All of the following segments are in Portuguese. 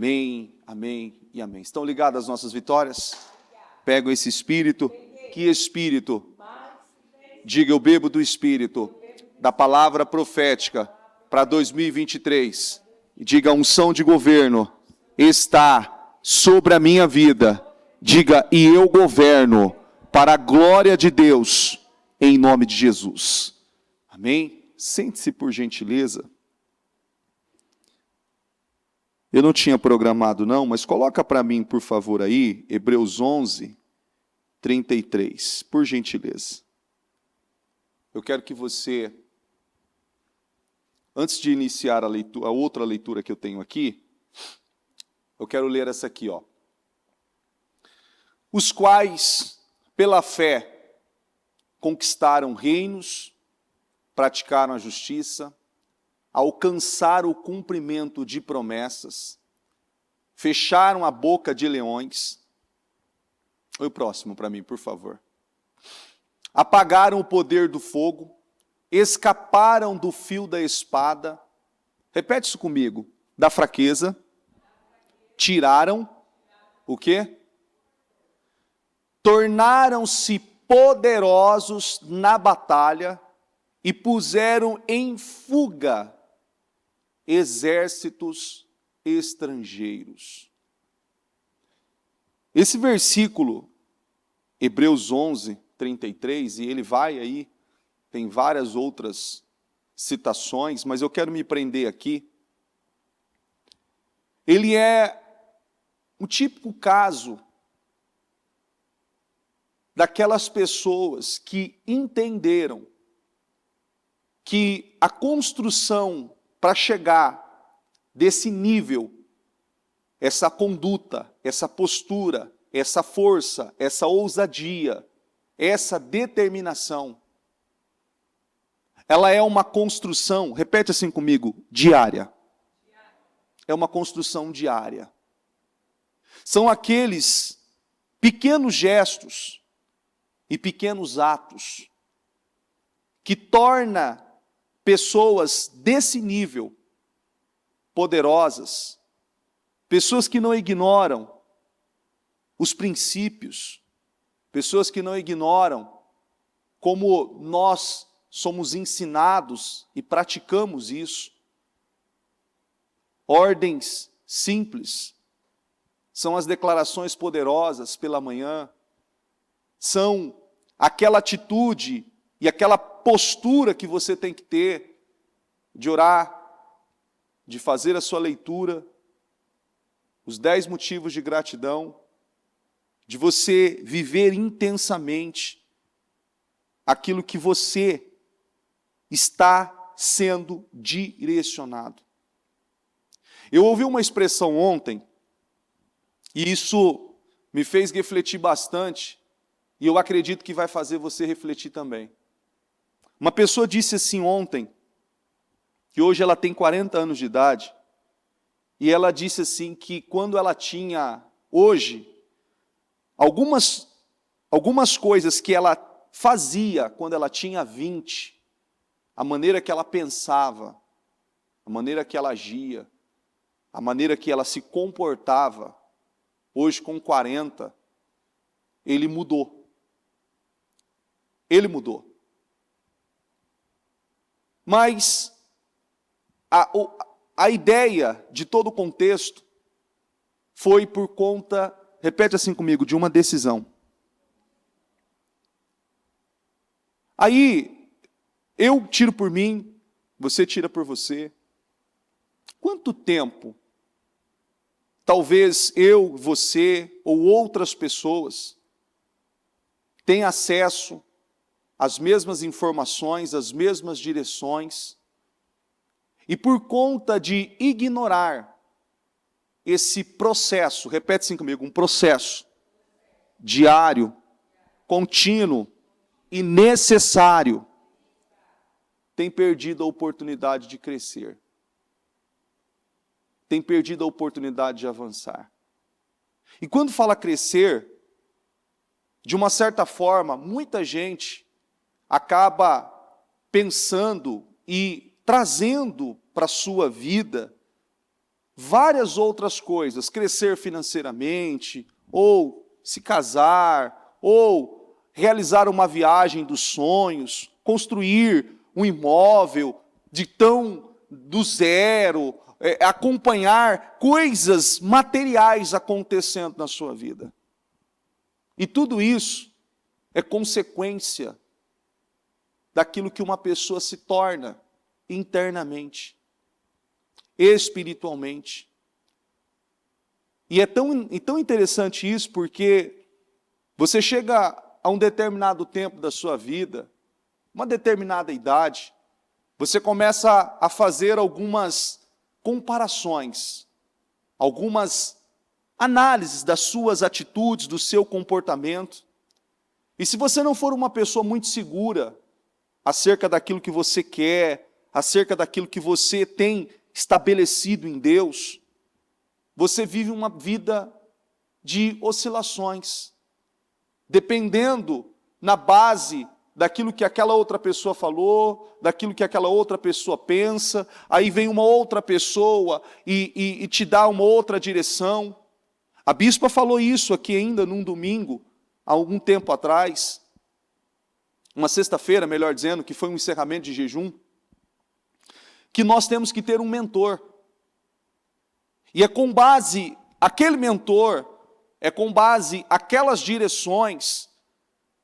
Amém, amém e amém. Estão ligadas as nossas vitórias? Pegam esse Espírito. Que Espírito? Diga, eu bebo do Espírito, da palavra profética para 2023. E diga, a unção de governo está sobre a minha vida. Diga, e eu governo para a glória de Deus, em nome de Jesus. Amém? Sente-se por gentileza. Eu não tinha programado não, mas coloca para mim, por favor, aí, Hebreus 11, 33, por gentileza. Eu quero que você, antes de iniciar a leitura, a outra leitura que eu tenho aqui, eu quero ler essa aqui, ó. Os quais, pela fé, conquistaram reinos, praticaram a justiça, alcançaram o cumprimento de promessas, fecharam a boca de leões. Oi, o próximo para mim, por favor. Apagaram o poder do fogo, escaparam do fio da espada. Repete isso comigo. Da fraqueza, tiraram o quê? Tornaram-se poderosos na batalha e puseram em fuga exércitos estrangeiros. Esse versículo, Hebreus 11, 33, e ele vai aí, tem várias outras citações, mas eu quero me prender aqui. Ele é um típico caso daquelas pessoas que entenderam que a construção para chegar desse nível, essa conduta, essa postura, essa força, essa ousadia, essa determinação, ela é uma construção, repete assim comigo, diária. É uma construção diária. São aqueles pequenos gestos e pequenos atos que torna pessoas desse nível poderosas, pessoas que não ignoram os princípios, pessoas que não ignoram como nós somos ensinados e praticamos isso. Ordens simples, são as declarações poderosas pela manhã, são aquela atitude e aquela postura que você tem que ter de orar, de fazer a sua leitura, os 10 motivos de gratidão, de você viver intensamente aquilo que você está sendo direcionado. Eu ouvi uma expressão ontem, e isso me fez refletir bastante, e eu acredito que vai fazer você refletir também. Uma pessoa disse assim ontem, que hoje ela tem 40 anos de idade, e ela disse assim que quando ela tinha, hoje, algumas coisas que ela fazia quando ela tinha 20, a maneira que ela pensava, a maneira que ela agia, a maneira que ela se comportava, hoje com 40, ele mudou. Ele mudou. Mas a ideia de todo o contexto foi por conta, repete assim comigo, de uma decisão. Aí, eu tiro por mim, você tira por você. Quanto tempo, talvez eu, você ou outras pessoas têm acesso às mesmas informações, às mesmas direções, e por conta de ignorar esse processo, repete assim comigo, um processo diário, contínuo e necessário, tem perdido a oportunidade de crescer, tem perdido a oportunidade de avançar. E quando fala crescer, de uma certa forma, muita gente acaba pensando e trazendo para a sua vida várias outras coisas, crescer financeiramente, ou se casar, ou realizar uma viagem dos sonhos, construir um imóvel do zero, acompanhar coisas materiais acontecendo na sua vida. E tudo isso é consequência daquilo que uma pessoa se torna internamente, espiritualmente. E é tão interessante isso, porque você chega a um determinado tempo da sua vida, uma determinada idade, você começa a fazer algumas comparações, algumas análises das suas atitudes, do seu comportamento. E se você não for uma pessoa muito segura acerca daquilo que você quer, acerca daquilo que você tem estabelecido em Deus, você vive uma vida de oscilações, dependendo na base daquilo que aquela outra pessoa falou, daquilo que aquela outra pessoa pensa, aí vem uma outra pessoa e te dá uma outra direção. A bispa falou isso aqui ainda num domingo, há algum tempo atrás, uma sexta-feira, melhor dizendo, que foi um encerramento de jejum, que nós temos que ter um mentor. E é com base, aquele mentor, é com base aquelas direções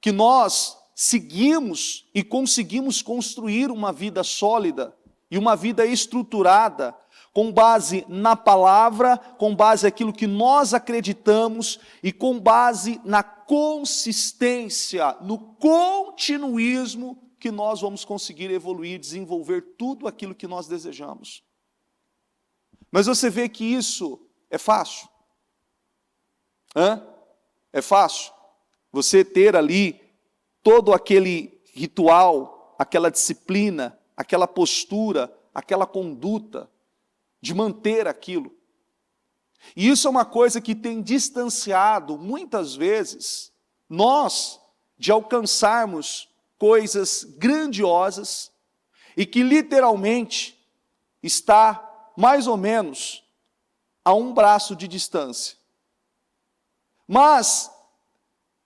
que nós seguimos e conseguimos construir uma vida sólida e uma vida estruturada, com base na palavra, com base naquilo que nós acreditamos e com base na consistência, no continuismo que nós vamos conseguir evoluir, desenvolver tudo aquilo que nós desejamos. Mas você vê que isso é fácil? É fácil você ter ali todo aquele ritual, aquela disciplina, aquela postura, aquela conduta de manter aquilo. E isso é uma coisa que tem distanciado, muitas vezes, nós de alcançarmos coisas grandiosas e que literalmente está mais ou menos a um braço de distância. Mas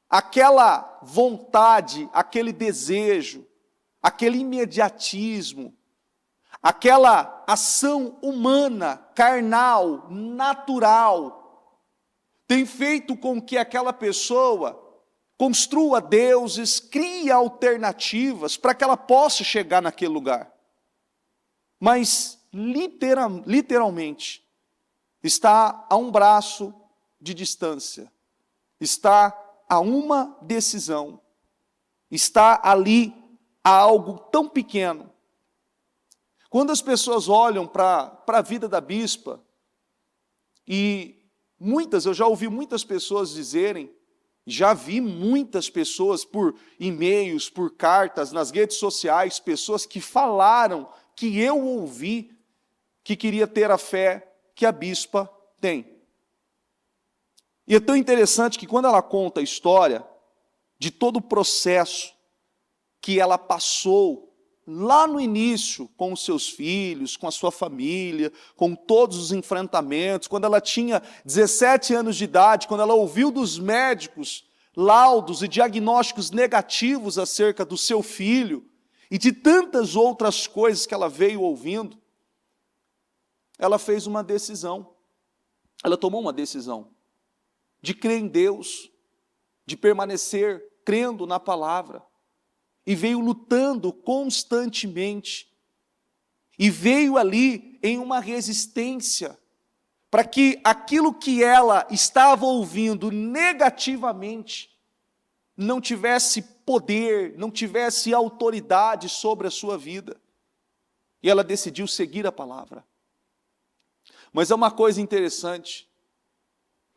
aquela vontade, aquele desejo, aquele imediatismo, aquela ação humana, carnal, natural, tem feito com que aquela pessoa construa deuses, crie alternativas para que ela possa chegar naquele lugar. Mas, literalmente, está a um braço de distância, está a uma decisão, está ali a algo tão pequeno. Quando as pessoas olham para a vida da bispa, e eu já ouvi muitas pessoas dizerem, já vi muitas pessoas por e-mails, por cartas, nas redes sociais, pessoas que falaram, que eu ouvi, que queria ter a fé que a bispa tem. E é tão interessante que quando ela conta a história de todo o processo que ela passou lá no início, com os seus filhos, com a sua família, com todos os enfrentamentos, quando ela tinha 17 anos de idade, quando ela ouviu dos médicos laudos e diagnósticos negativos acerca do seu filho, e de tantas outras coisas que ela veio ouvindo, ela fez uma decisão, ela tomou uma decisão de crer em Deus, de permanecer crendo na palavra, e veio lutando constantemente, e veio ali em uma resistência, para que aquilo que ela estava ouvindo negativamente, não tivesse poder, não tivesse autoridade sobre a sua vida. E ela decidiu seguir a palavra. Mas é uma coisa interessante,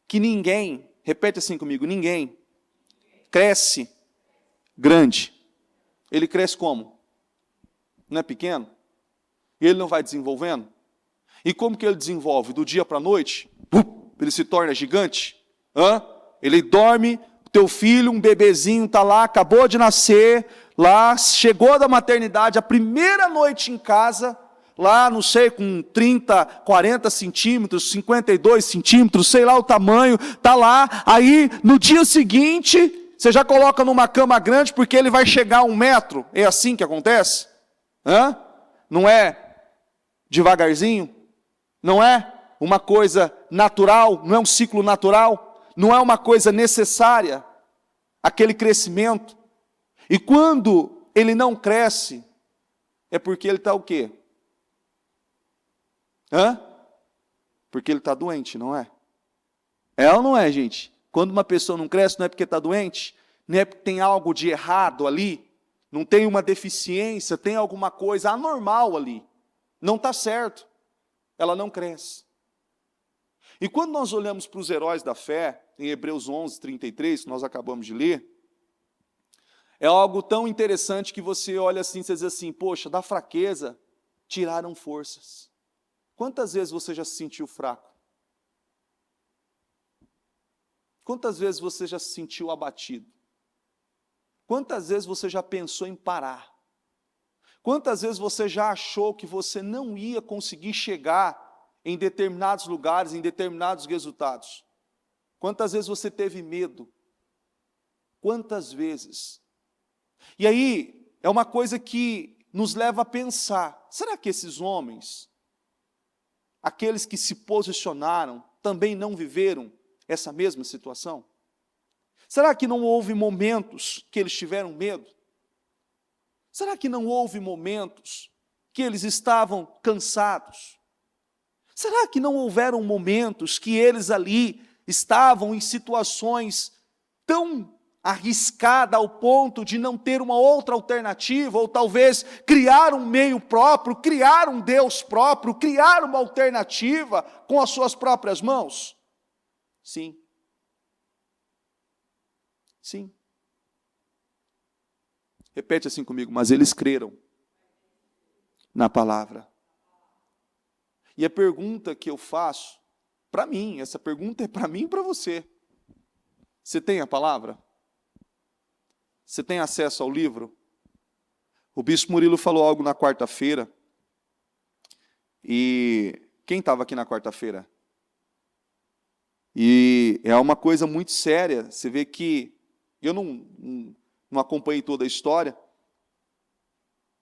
que ninguém, repete assim comigo, ninguém cresce grande. Ele cresce como? Não é pequeno? E ele não vai desenvolvendo? E como que ele desenvolve? Do dia para a noite? Ele se torna gigante? Ele dorme, o teu filho, um bebezinho está lá, acabou de nascer, lá, chegou da maternidade, a primeira noite em casa, lá, não sei, com 30, 40 centímetros, 52 centímetros, sei lá o tamanho, está lá, aí no dia seguinte, você já coloca numa cama grande porque ele vai chegar a 1 metro, é assim que acontece? Hã? Não é devagarzinho? Não é uma coisa natural, não é um ciclo natural, não é uma coisa necessária, aquele crescimento. E quando ele não cresce, é porque ele está o quê? Porque ele está doente, não é? É ou não é, gente? Quando uma pessoa não cresce, não é porque está doente, não é porque tem algo de errado ali, não tem uma deficiência, tem alguma coisa anormal ali, não está certo, ela não cresce. E quando nós olhamos para os heróis da fé, em Hebreus 11, 33, que nós acabamos de ler, é algo tão interessante que você olha assim, você diz assim, poxa, da fraqueza tiraram forças. Quantas vezes você já se sentiu fraco? Quantas vezes você já se sentiu abatido? Quantas vezes você já pensou em parar? Quantas vezes você já achou que você não ia conseguir chegar em determinados lugares, em determinados resultados? Quantas vezes você teve medo? Quantas vezes? E aí, é uma coisa que nos leva a pensar, será que esses homens, aqueles que se posicionaram, também não viveram essa mesma situação? Será que não houve momentos que eles tiveram medo? Será que não houve momentos que eles estavam cansados? Será que não houveram momentos que eles ali estavam em situações tão arriscadas ao ponto de não ter uma outra alternativa, ou talvez criar um meio próprio, criar um Deus próprio, criar uma alternativa com as suas próprias mãos? Sim. Sim. Repete assim comigo, mas eles creram na palavra. E a pergunta que eu faço, para mim, essa pergunta é para mim e para você. Você tem a palavra? Você tem acesso ao livro? O bispo Murilo falou algo na quarta-feira. E quem estava aqui na quarta-feira? E é uma coisa muito séria. Você vê que eu não acompanhei toda a história,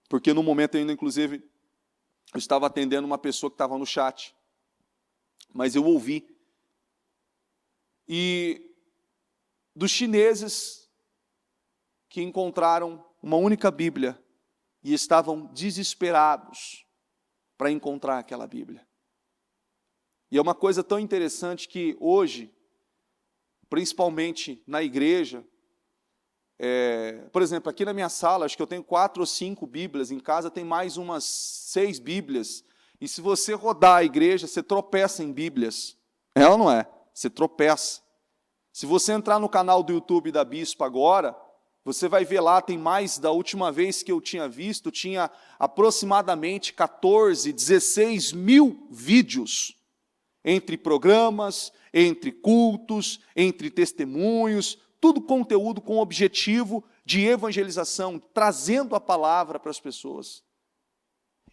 porque no momento ainda, inclusive, eu estava atendendo uma pessoa que estava no chat, mas eu ouvi. E dos chineses que encontraram uma única Bíblia e estavam desesperados para encontrar aquela Bíblia. E é uma coisa tão interessante que hoje, principalmente na igreja, por exemplo, aqui na minha sala, acho que eu tenho 4 ou 5 Bíblias, em casa tem mais umas 6 Bíblias, e se você rodar a igreja, você tropeça em Bíblias. É ou não é? Você tropeça. Se você entrar no canal do YouTube da Bispa agora, você vai ver lá, tem mais, da última vez que eu tinha visto, tinha aproximadamente 14, 16 mil vídeos, entre programas, entre cultos, entre testemunhos, tudo conteúdo com o objetivo de evangelização, trazendo a palavra para as pessoas.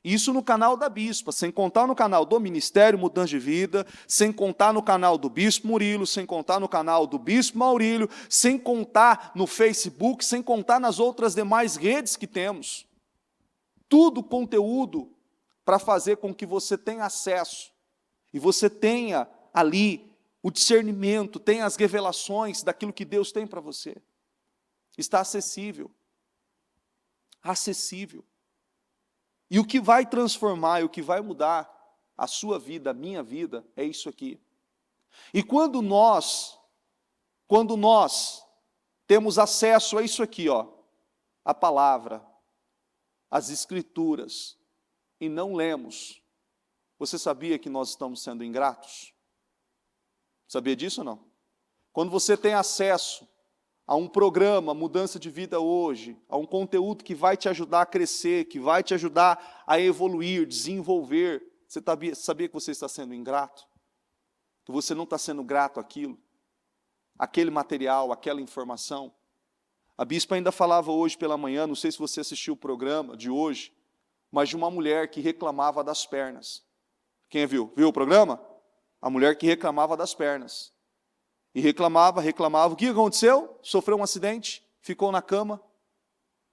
Isso no canal da Bispa, sem contar no canal do Ministério Mudança de Vida, sem contar no canal do Bispo Murilo, sem contar no canal do Bispo Maurílio, sem contar no Facebook, sem contar nas outras demais redes que temos. Tudo conteúdo para fazer com que você tenha acesso e você tenha ali o discernimento, tem as revelações daquilo que Deus tem para você. Está acessível. Acessível. E o que vai transformar, e o que vai mudar a sua vida, a minha vida, é isso aqui. E quando nós temos acesso a isso aqui, a palavra, as escrituras, e não lemos, você sabia que nós estamos sendo ingratos? Sabia disso ou não? Quando você tem acesso a um programa, Mudança de Vida Hoje, a um conteúdo que vai te ajudar a crescer, que vai te ajudar a evoluir, desenvolver, você sabia que você está sendo ingrato? Que você não está sendo grato àquilo? Aquele material, aquela informação? A bispa ainda falava hoje pela manhã, não sei se você assistiu o programa de hoje, mas de uma mulher que reclamava das pernas. Quem viu? Viu o programa? A mulher que reclamava das pernas. E reclamava. O que aconteceu? Sofreu um acidente, ficou na cama,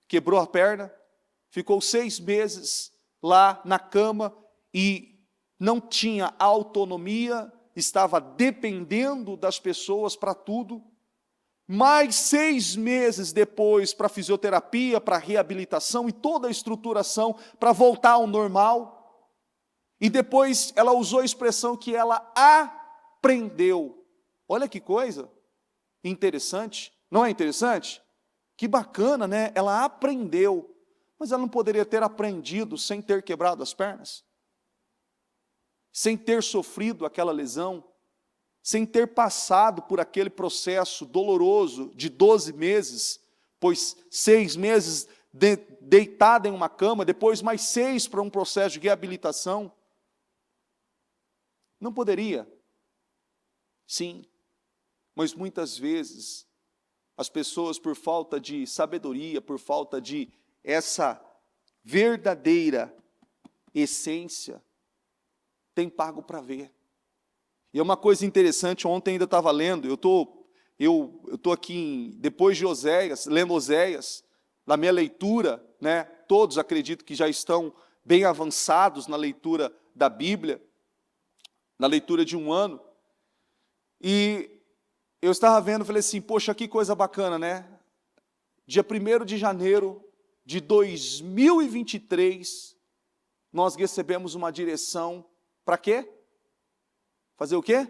quebrou a perna, ficou 6 meses lá na cama e não tinha autonomia, estava dependendo das pessoas para tudo. Mais 6 meses depois para fisioterapia, para reabilitação e toda a estruturação para voltar ao normal. E depois ela usou a expressão que ela aprendeu. Olha que coisa interessante, não é interessante? Que bacana, né? Ela aprendeu, mas ela não poderia ter aprendido sem ter quebrado as pernas? Sem ter sofrido aquela lesão? Sem ter passado por aquele processo doloroso de 12 meses, pois 6 meses deitada em uma cama, depois mais 6 para um processo de reabilitação? Não poderia? Sim, mas muitas vezes as pessoas, por falta de sabedoria, por falta de essa verdadeira essência, têm pago para ver. E é uma coisa interessante, ontem ainda estava lendo, eu tô aqui, depois de Oséias, lendo Oséias, na minha leitura, né, todos acredito que já estão bem avançados na leitura da Bíblia, na leitura de um ano, e eu estava vendo, falei assim, poxa, que coisa bacana, né? Dia 1º de janeiro de 2023, nós recebemos uma direção, para quê? Fazer o quê?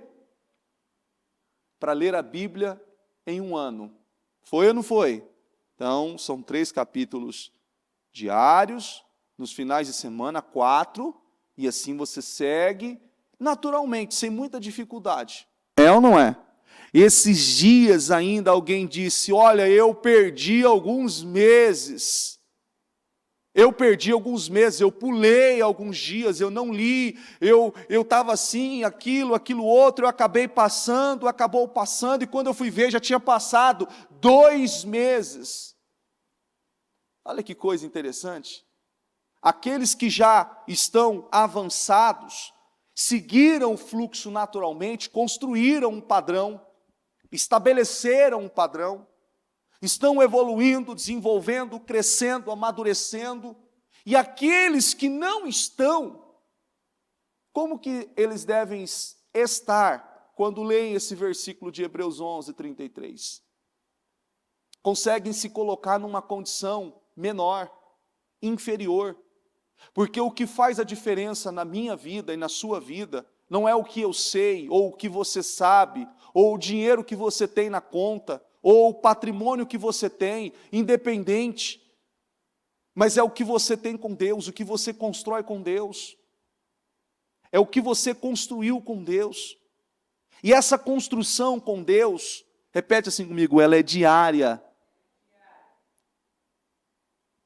Para ler a Bíblia em um ano. Foi ou não foi? Então, são 3 capítulos diários, nos finais de semana, 4, e assim você segue, naturalmente, sem muita dificuldade. É ou não é? Esses dias ainda alguém disse, olha, eu perdi alguns meses, eu pulei alguns dias, eu não li, eu estava assim, aquilo outro, eu acabou passando, e quando eu fui ver, já tinha passado 2 meses. Olha que coisa interessante. Aqueles que já estão avançados, seguiram o fluxo naturalmente, construíram um padrão, estabeleceram um padrão, estão evoluindo, desenvolvendo, crescendo, amadurecendo. E aqueles que não estão, como que eles devem estar quando leem esse versículo de Hebreus 11, 33? Conseguem se colocar numa condição menor, inferior. Porque o que faz a diferença na minha vida e na sua vida não é o que eu sei, ou o que você sabe, ou o dinheiro que você tem na conta, ou o patrimônio que você tem, independente, mas é o que você tem com Deus, o que você constrói com Deus, é o que você construiu com Deus, e essa construção com Deus, repete assim comigo, ela é diária.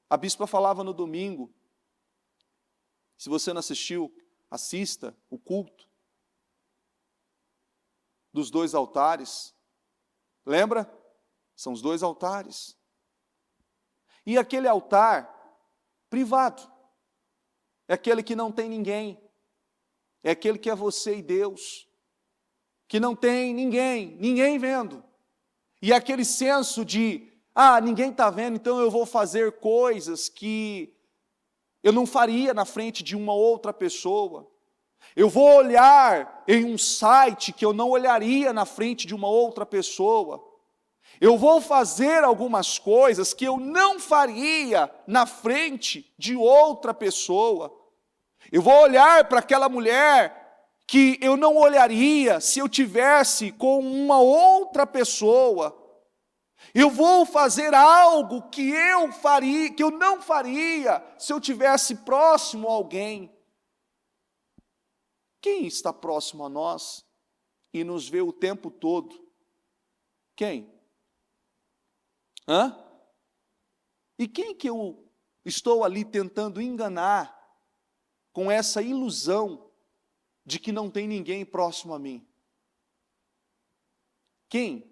A bispa falava no domingo, se você não assistiu, assista o culto dos 2 altares, lembra? São os 2 altares. E aquele altar privado, é aquele que não tem ninguém, é aquele que é você e Deus, que não tem ninguém vendo. E aquele senso de, ninguém está vendo, então eu vou fazer coisas que eu não faria na frente de uma outra pessoa. Eu vou olhar em um site que eu não olharia na frente de uma outra pessoa. Eu vou fazer algumas coisas que eu não faria na frente de outra pessoa. Eu vou olhar para aquela mulher que eu não olharia se eu tivesse com uma outra pessoa. Eu vou fazer algo que eu não faria se eu tivesse próximo a alguém. Quem está próximo a nós e nos vê o tempo todo? Quem? E quem que eu estou ali tentando enganar com essa ilusão de que não tem ninguém próximo a mim? Quem?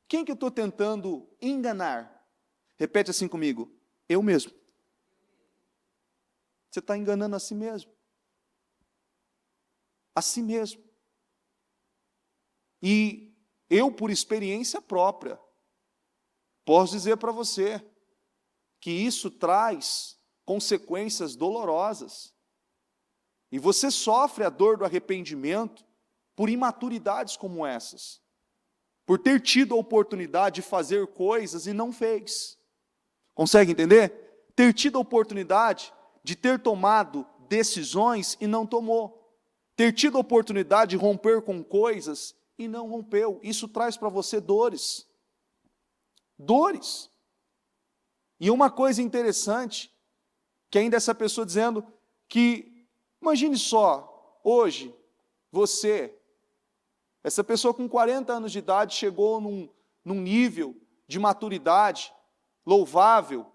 Quem que eu estou tentando enganar? Repete assim comigo, eu mesmo. Você está enganando a si mesmo. A si mesmo. E eu, por experiência própria, posso dizer para você que isso traz consequências dolorosas. E você sofre a dor do arrependimento por imaturidades como essas. Por ter tido a oportunidade de fazer coisas e não fez. Consegue entender? Ter tido a oportunidade de ter tomado decisões e não tomou. Ter tido a oportunidade de romper com coisas e não rompeu. Isso traz para você dores. Dores. E uma coisa interessante, que ainda essa pessoa dizendo que, imagine só, hoje, você, essa pessoa com 40 anos de idade chegou num nível de maturidade louvável,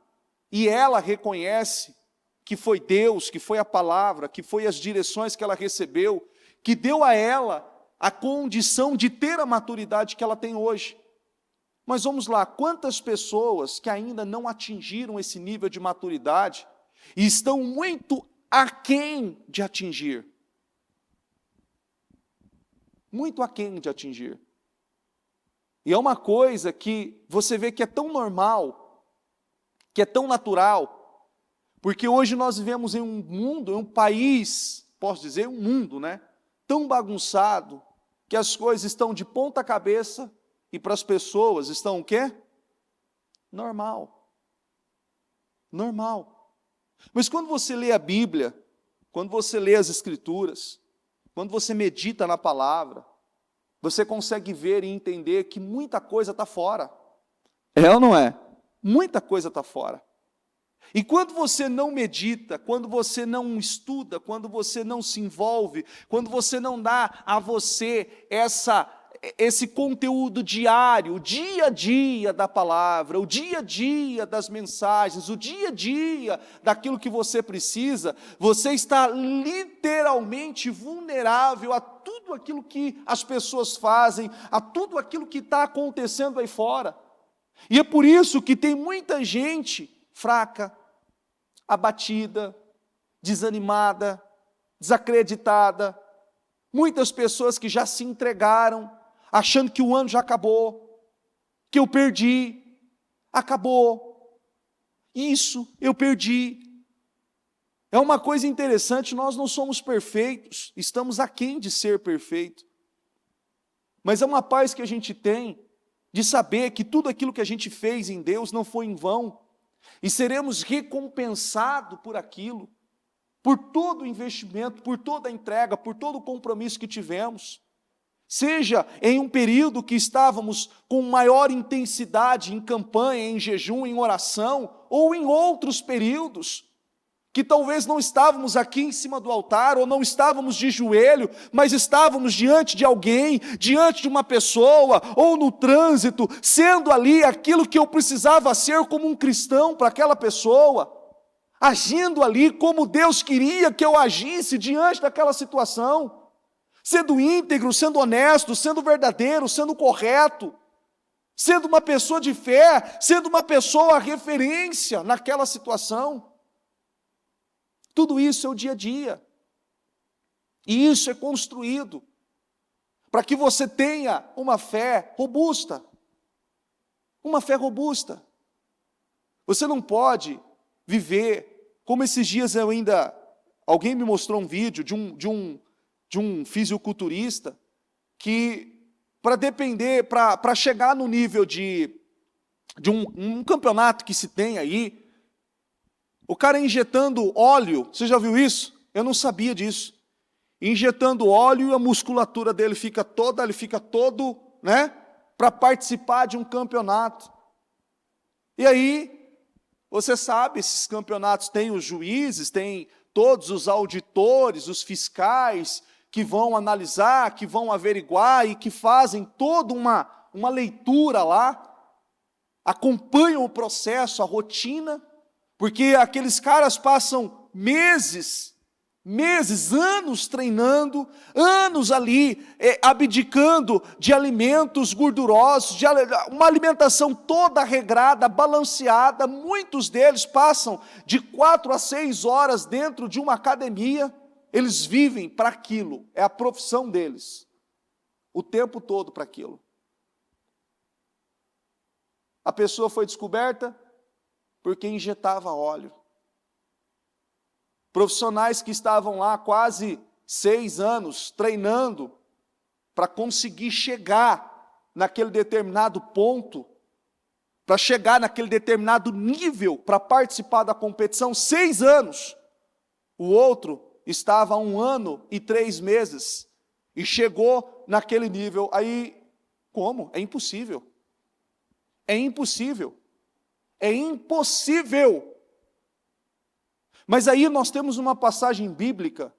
e ela reconhece que foi Deus, que foi a palavra, que foi as direções que ela recebeu, que deu a ela a condição de ter a maturidade que ela tem hoje. Mas vamos lá, quantas pessoas que ainda não atingiram esse nível de maturidade e estão muito aquém de atingir? Muito aquém de atingir. E é uma coisa que você vê que é tão normal, que é tão natural, porque hoje nós vivemos em um mundo, em um país, posso dizer, um mundo, né? Tão bagunçado, que as coisas estão de ponta cabeça e para as pessoas estão o quê? Normal. Normal. Mas quando você lê a Bíblia, quando você lê as Escrituras, quando você medita na palavra, você consegue ver e entender que muita coisa está fora. É ou não é? Muita coisa está fora. E quando você não medita, quando você não estuda, quando você não se envolve, quando você não dá a você esse conteúdo diário, o dia a dia da palavra, o dia a dia das mensagens, o dia a dia daquilo que você precisa, você está literalmente vulnerável a tudo aquilo que as pessoas fazem, a tudo aquilo que está acontecendo aí fora. E é por isso que tem muita gente fraca, abatida, desanimada, desacreditada, muitas pessoas que já se entregaram, achando que o ano já acabou, que eu perdi, acabou, isso eu perdi. É uma coisa interessante, nós não somos perfeitos, estamos aquém de ser perfeito, mas é uma paz que a gente tem, de saber que tudo aquilo que a gente fez em Deus não foi em vão, e seremos recompensados por aquilo, por todo o investimento, por toda a entrega, por todo o compromisso que tivemos, seja em um período que estávamos com maior intensidade em campanha, em jejum, em oração, ou em outros períodos, que talvez não estávamos aqui em cima do altar, ou não estávamos de joelho, mas estávamos diante de alguém, diante de uma pessoa, ou no trânsito, sendo ali aquilo que eu precisava ser como um cristão para aquela pessoa, agindo ali como Deus queria que eu agisse diante daquela situação, sendo íntegro, sendo honesto, sendo verdadeiro, sendo correto, sendo uma pessoa de fé, sendo uma pessoa referência naquela situação. Tudo isso é o dia a dia. E isso é construído para que você tenha uma fé robusta. Uma fé robusta. Você não pode viver, como esses dias alguém me mostrou um vídeo de um fisiculturista que, para chegar no nível de um campeonato que se tem aí, o cara injetando óleo, você já viu isso? Eu não sabia disso. Injetando óleo e a musculatura dele ele fica todo, né, para participar de um campeonato. E aí, você sabe, esses campeonatos têm os juízes, têm todos os auditores, os fiscais, que vão analisar, que vão averiguar e que fazem toda uma leitura lá, acompanham o processo, a rotina, porque aqueles caras passam meses meses, anos treinando, anos ali, abdicando de alimentos gordurosos, de uma alimentação toda regrada, balanceada. Muitos deles passam de 4 a 6 horas dentro de uma academia. Eles vivem para aquilo, é a profissão deles, o tempo todo para aquilo. A pessoa foi descoberta porque injetava óleo. Profissionais que estavam lá quase 6 anos treinando para conseguir chegar naquele determinado ponto, para chegar naquele determinado nível, para participar da competição, 6 anos. O outro estava há 1 ano e 3 meses e chegou naquele nível. Aí, como? É impossível. É impossível. É impossível. Mas aí nós temos uma passagem bíblica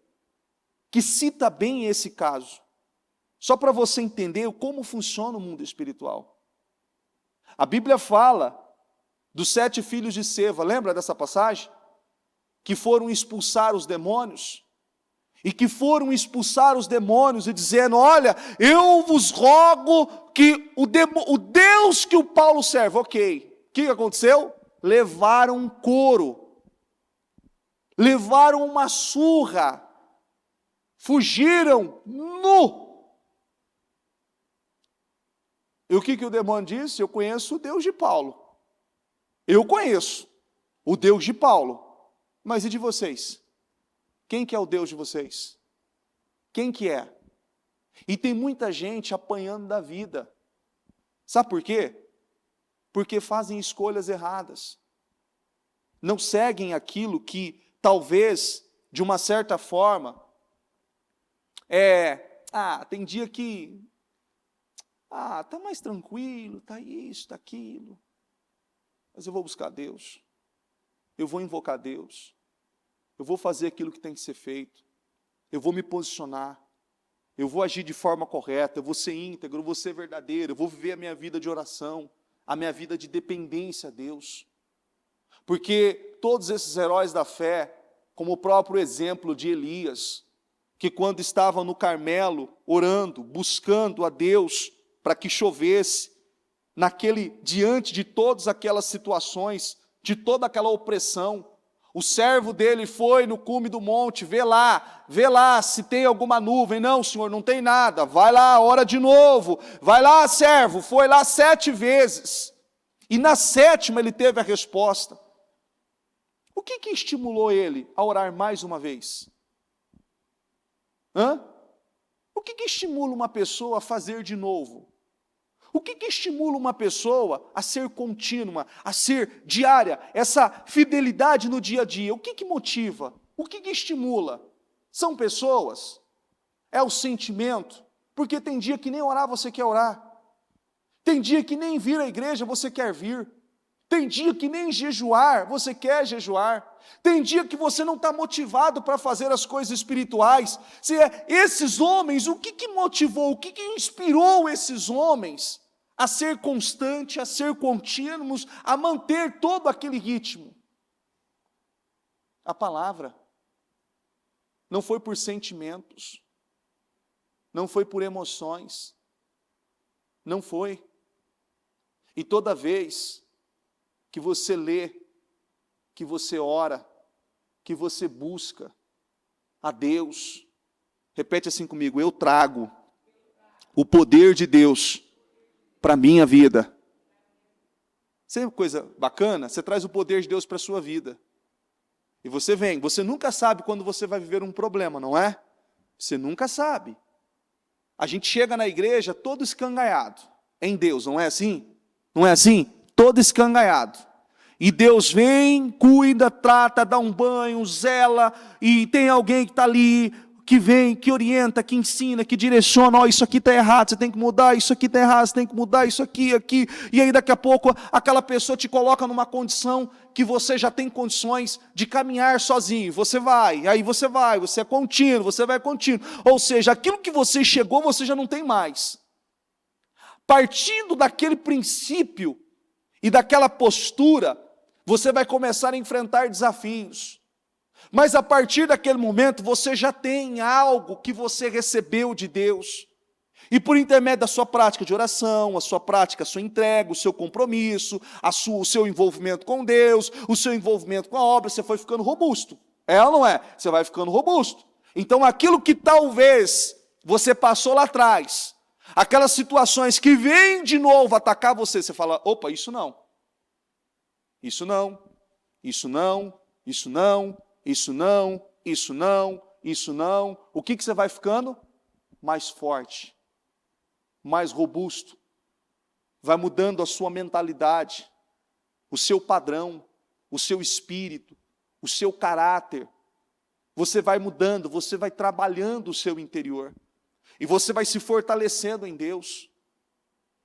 que cita bem esse caso. Só para você entender como funciona o mundo espiritual. A Bíblia fala dos 7 filhos de Seva, lembra dessa passagem? Que foram expulsar os demônios. E que foram expulsar os demônios e dizendo: olha, eu vos rogo que o Deus que o Paulo serve. Ok, o que aconteceu? Levaram um couro, levaram uma surra, fugiram nu. E o que o demônio disse? Eu conheço o Deus de Paulo. Eu conheço o Deus de Paulo. Mas e de vocês? Quem que é o Deus de vocês? Quem que é? E tem muita gente apanhando da vida. Sabe por quê? Porque fazem escolhas erradas. Não seguem aquilo que talvez, de uma certa forma, tem dia que, tá mais tranquilo, tá isso, tá aquilo. Mas eu vou buscar Deus. Eu vou invocar Deus. Eu vou fazer aquilo que tem que ser feito. Eu vou me posicionar. Eu vou agir de forma correta. Eu vou ser íntegro, eu vou ser verdadeiro. Eu vou viver a minha vida de oração, a minha vida de dependência a Deus. Porque todos esses heróis da fé, como o próprio exemplo de Elias, que quando estava no Carmelo, orando, buscando a Deus para que chovesse, diante de todas aquelas situações, de toda aquela opressão, o servo dele foi no cume do monte, vê lá se tem alguma nuvem. Não, Senhor, não tem nada. Vai lá, ora de novo. Vai lá, servo. Foi lá 7 vezes. E na 7ª ele teve a resposta. O que estimulou ele a orar mais uma vez? O que estimula uma pessoa a fazer de novo? O que estimula uma pessoa a ser contínua, a ser diária, essa fidelidade no dia a dia? O que motiva? O que estimula? São pessoas? É o sentimento? Porque tem dia que nem orar você quer orar. Tem dia que nem vir à igreja você quer vir. Tem dia que nem jejuar você quer jejuar. Tem dia que você não está motivado para fazer as coisas espirituais. Esses homens, o que motivou, o que inspirou esses homens a ser constante, a ser contínuos, a manter todo aquele ritmo? A palavra. Não foi por sentimentos, não foi por emoções, não foi. E toda vez que você lê, que você ora, que você busca a Deus, repete assim comigo: eu trago o poder de Deus para a minha vida. Sempre coisa bacana, você traz o poder de Deus para a sua vida. E você nunca sabe quando você vai viver um problema, não é? Você nunca sabe. A gente chega na igreja todo escangalhado em Deus, não é assim? Não é assim? Todo escangalhado. E Deus vem, cuida, trata, dá um banho, zela, e tem alguém que está ali, que vem, que orienta, que ensina, que direciona: isso aqui está errado, você tem que mudar, isso aqui está errado, você tem que mudar, isso aqui, e aí daqui a pouco aquela pessoa te coloca numa condição que você já tem condições de caminhar sozinho. Você vai, você é contínuo, você vai contínuo. Ou seja, aquilo que você chegou, você já não tem mais. Partindo daquele princípio e daquela postura, você vai começar a enfrentar desafios. Mas a partir daquele momento, você já tem algo que você recebeu de Deus. E por intermédio da sua prática de oração, a sua prática, a sua entrega, o seu compromisso, o seu envolvimento com Deus, o seu envolvimento com a obra, você foi ficando robusto. É ou não é? Você vai ficando robusto. Então aquilo que talvez você passou lá atrás, aquelas situações que vêm de novo atacar você, você fala, opa, isso não. Isso não, isso não, isso não, isso não, isso não, isso não. O que você vai ficando? Mais forte, mais robusto. Vai mudando a sua mentalidade, o seu padrão, o seu espírito, o seu caráter. Você vai mudando, você vai trabalhando o seu interior. E você vai se fortalecendo em Deus.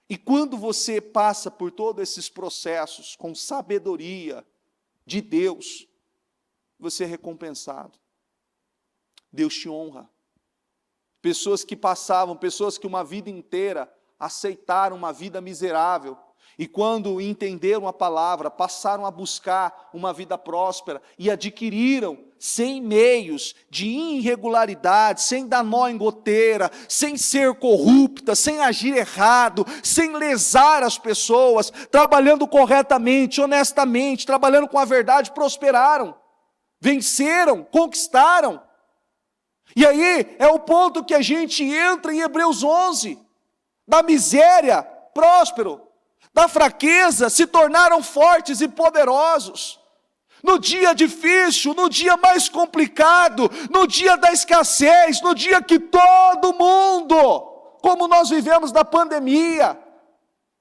E quando você passa por todos esses processos com sabedoria de Deus, você é recompensado. Deus te honra. Pessoas que passavam, pessoas que uma vida inteira aceitaram uma vida miserável, e quando entenderam a palavra, passaram a buscar uma vida próspera e adquiriram, sem meios de irregularidade, sem dar nó em goteira, sem ser corrupta, sem agir errado, sem lesar as pessoas, trabalhando corretamente, honestamente, trabalhando com a verdade, prosperaram, venceram, conquistaram. E aí é o ponto que a gente entra em Hebreus 11, da miséria, próspero, da fraqueza, se tornaram fortes e poderosos. No dia difícil, no dia mais complicado, no dia da escassez, no dia que todo mundo, como nós vivemos da pandemia,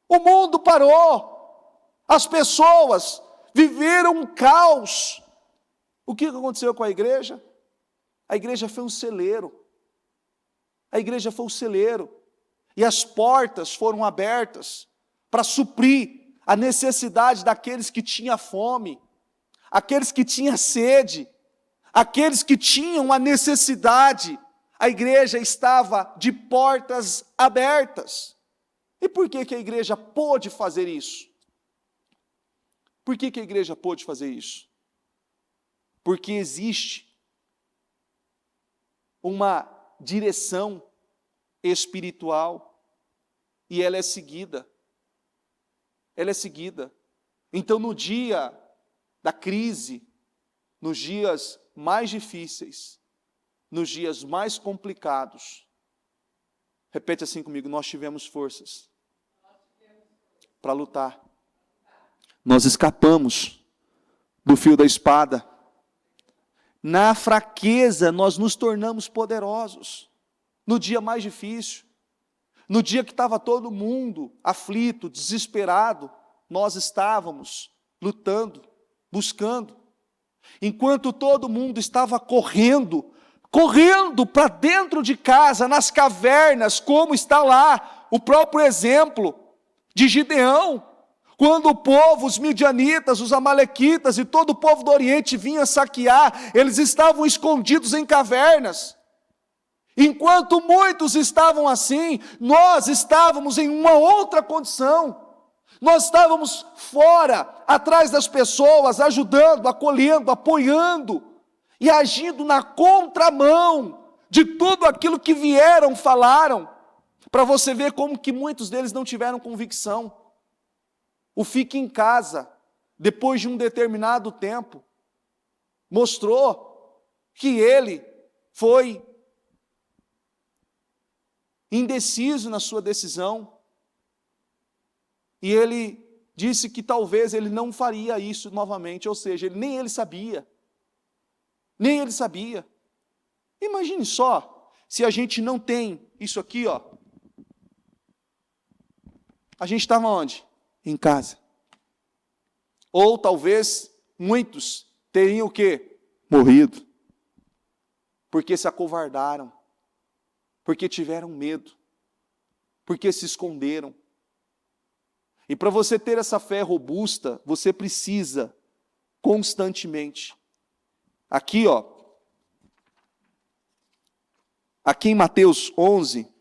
o mundo parou, as pessoas viveram um caos. O que aconteceu com a igreja? A igreja foi um celeiro. A igreja foi um celeiro. E as portas foram abertas para suprir a necessidade daqueles que tinham fome, aqueles que tinham sede, aqueles que tinham a necessidade. A igreja estava de portas abertas. E por que a igreja pôde fazer isso? Por que a igreja pôde fazer isso? Porque existe uma direção espiritual e ela é seguida. Ela é seguida. Então, no dia da crise, nos dias mais difíceis, nos dias mais complicados, repete assim comigo, nós tivemos forças para lutar. Nós escapamos do fio da espada. Na fraqueza, nós nos tornamos poderosos. No dia mais difícil, no dia que estava todo mundo aflito, desesperado, nós estávamos lutando, buscando. Enquanto todo mundo estava correndo para dentro de casa, nas cavernas, como está lá o próprio exemplo de Gideão, quando o povo, os midianitas, os amalequitas e todo o povo do Oriente vinha saquear, eles estavam escondidos em cavernas. Enquanto muitos estavam assim, nós estávamos em uma outra condição. Nós estávamos fora, atrás das pessoas, ajudando, acolhendo, apoiando e agindo na contramão de tudo aquilo que vieram, falaram, para você ver como que muitos deles não tiveram convicção. O fique em casa, depois de um determinado tempo, mostrou que ele foi indeciso na sua decisão, e ele disse que talvez ele não faria isso novamente, ou seja, nem ele sabia. Imagine só, se a gente não tem isso aqui, ó. A gente estava onde? Em casa. Ou talvez muitos teriam o quê? Morrido. Porque se acovardaram. Porque tiveram medo. Porque se esconderam. E para você ter essa fé robusta, você precisa constantemente. Aqui, ó. Aqui em Mateus 11,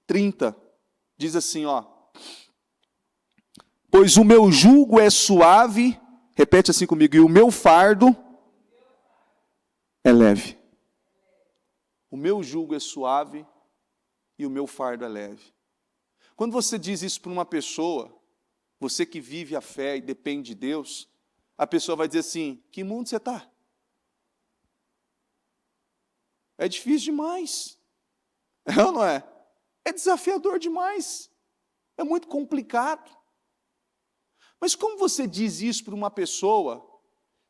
30, diz assim, ó. Pois o meu jugo é suave Repete assim comigo: e o meu fardo é leve. O meu jugo é suave e o meu fardo é leve. Quando você diz isso para uma pessoa, você que vive a fé e depende de Deus, a pessoa vai dizer assim: que mundo você está? É difícil demais. É ou não é? É desafiador demais. É muito complicado. Mas como você diz isso para uma pessoa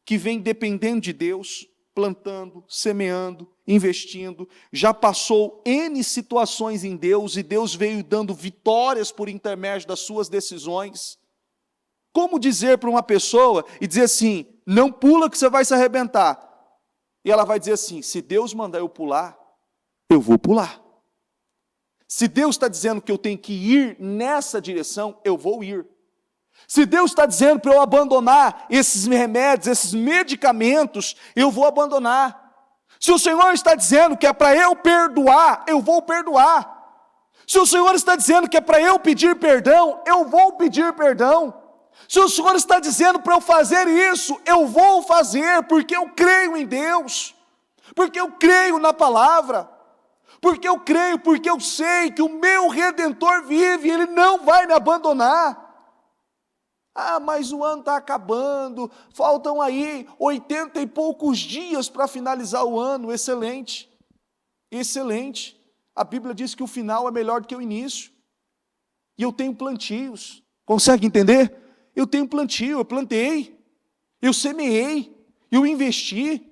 que vem dependendo de Deus, plantando, semeando, investindo, já passou N situações em Deus e Deus veio dando vitórias por intermédio das suas decisões? Como dizer para uma pessoa e dizer assim: não pula que você vai se arrebentar? E ela vai dizer assim: se Deus mandar eu pular, eu vou pular. Se Deus está dizendo que eu tenho que ir nessa direção, eu vou ir. Se Deus está dizendo para eu abandonar esses remédios, esses medicamentos, eu vou abandonar. Se o Senhor está dizendo que é para eu perdoar, eu vou perdoar. Se o Senhor está dizendo que é para eu pedir perdão, eu vou pedir perdão. Se o Senhor está dizendo para eu fazer isso, eu vou fazer, porque eu creio em Deus, porque eu creio na palavra, porque eu creio, porque eu sei que o meu Redentor vive, Ele não vai me abandonar. Ah, mas o ano está acabando, faltam aí 80 e poucos dias para finalizar o ano. Excelente, excelente. A Bíblia diz que o final é melhor do que o início. E eu tenho plantios, consegue entender? Eu tenho plantio, eu plantei, eu semeei, eu investi,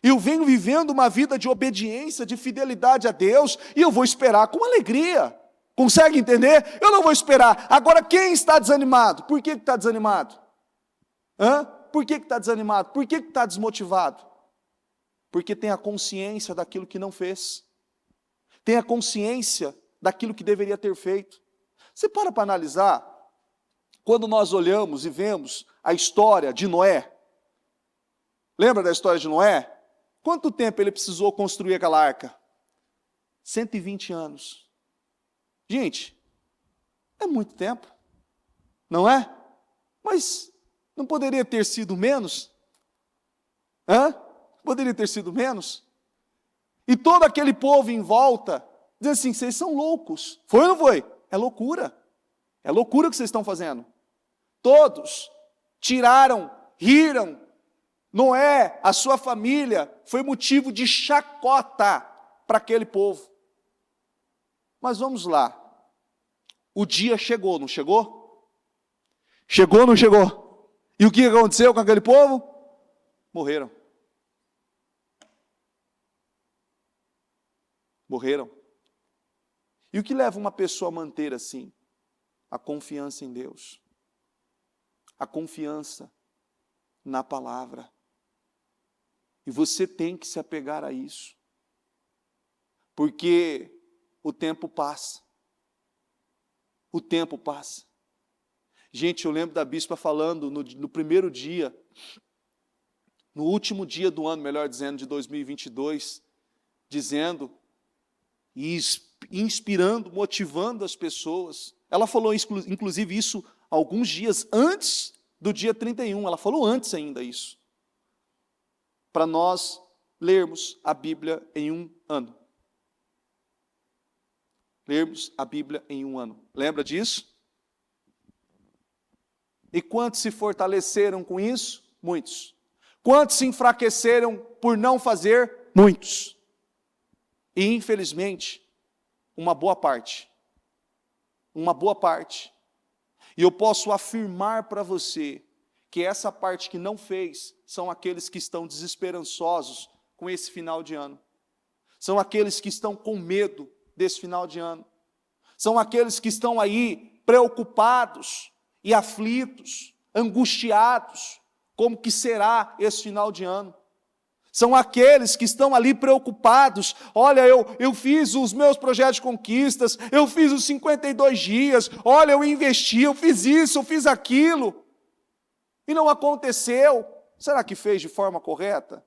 eu venho vivendo uma vida de obediência, de fidelidade a Deus, e eu vou esperar com alegria. Consegue entender? Eu não vou esperar. Agora, quem está desanimado? Por que está desanimado? Por que está desanimado? Por que está desmotivado? Porque tem a consciência daquilo que não fez. Tem a consciência daquilo que deveria ter feito. Você para analisar, quando nós olhamos e vemos a história de Noé. Lembra da história de Noé? Quanto tempo ele precisou construir aquela arca? 120 anos. Gente, é muito tempo, não é? Mas não poderia ter sido menos? Poderia ter sido menos? E todo aquele povo em volta diz assim: vocês são loucos. Foi ou não foi? É loucura. É loucura o que vocês estão fazendo. Todos tiraram, riram. Noé, a sua família, foi motivo de chacota para aquele povo. Mas vamos lá. O dia chegou, não chegou? Chegou ou não chegou? E o que aconteceu com aquele povo? Morreram. Morreram. E o que leva uma pessoa a manter assim? A confiança em Deus. A confiança na palavra. E você tem que se apegar a isso. Porque o tempo passa. O tempo passa. Gente, eu lembro da bispa falando no primeiro dia, no último dia do ano, melhor dizendo, de 2022, dizendo e inspirando, motivando as pessoas. Ela falou, inclusive, isso alguns dias antes do dia 31. Ela falou antes ainda isso. Para nós lermos a Bíblia em um ano. Lermos a Bíblia em um ano. Lembra disso? E quantos se fortaleceram com isso? Muitos. Quantos se enfraqueceram por não fazer? Muitos. E infelizmente, uma boa parte. Uma boa parte. E eu posso afirmar para você que essa parte que não fez são aqueles que estão desesperançosos com esse final de ano. São aqueles que estão com medo desse final de ano. São aqueles que estão aí preocupados e aflitos, angustiados, como que será esse final de ano. São aqueles que estão ali preocupados. Olha, eu fiz os meus projetos de conquistas, eu fiz os 52 dias, olha, eu investi, eu fiz isso, eu fiz aquilo, e não aconteceu. Será que fez de forma correta?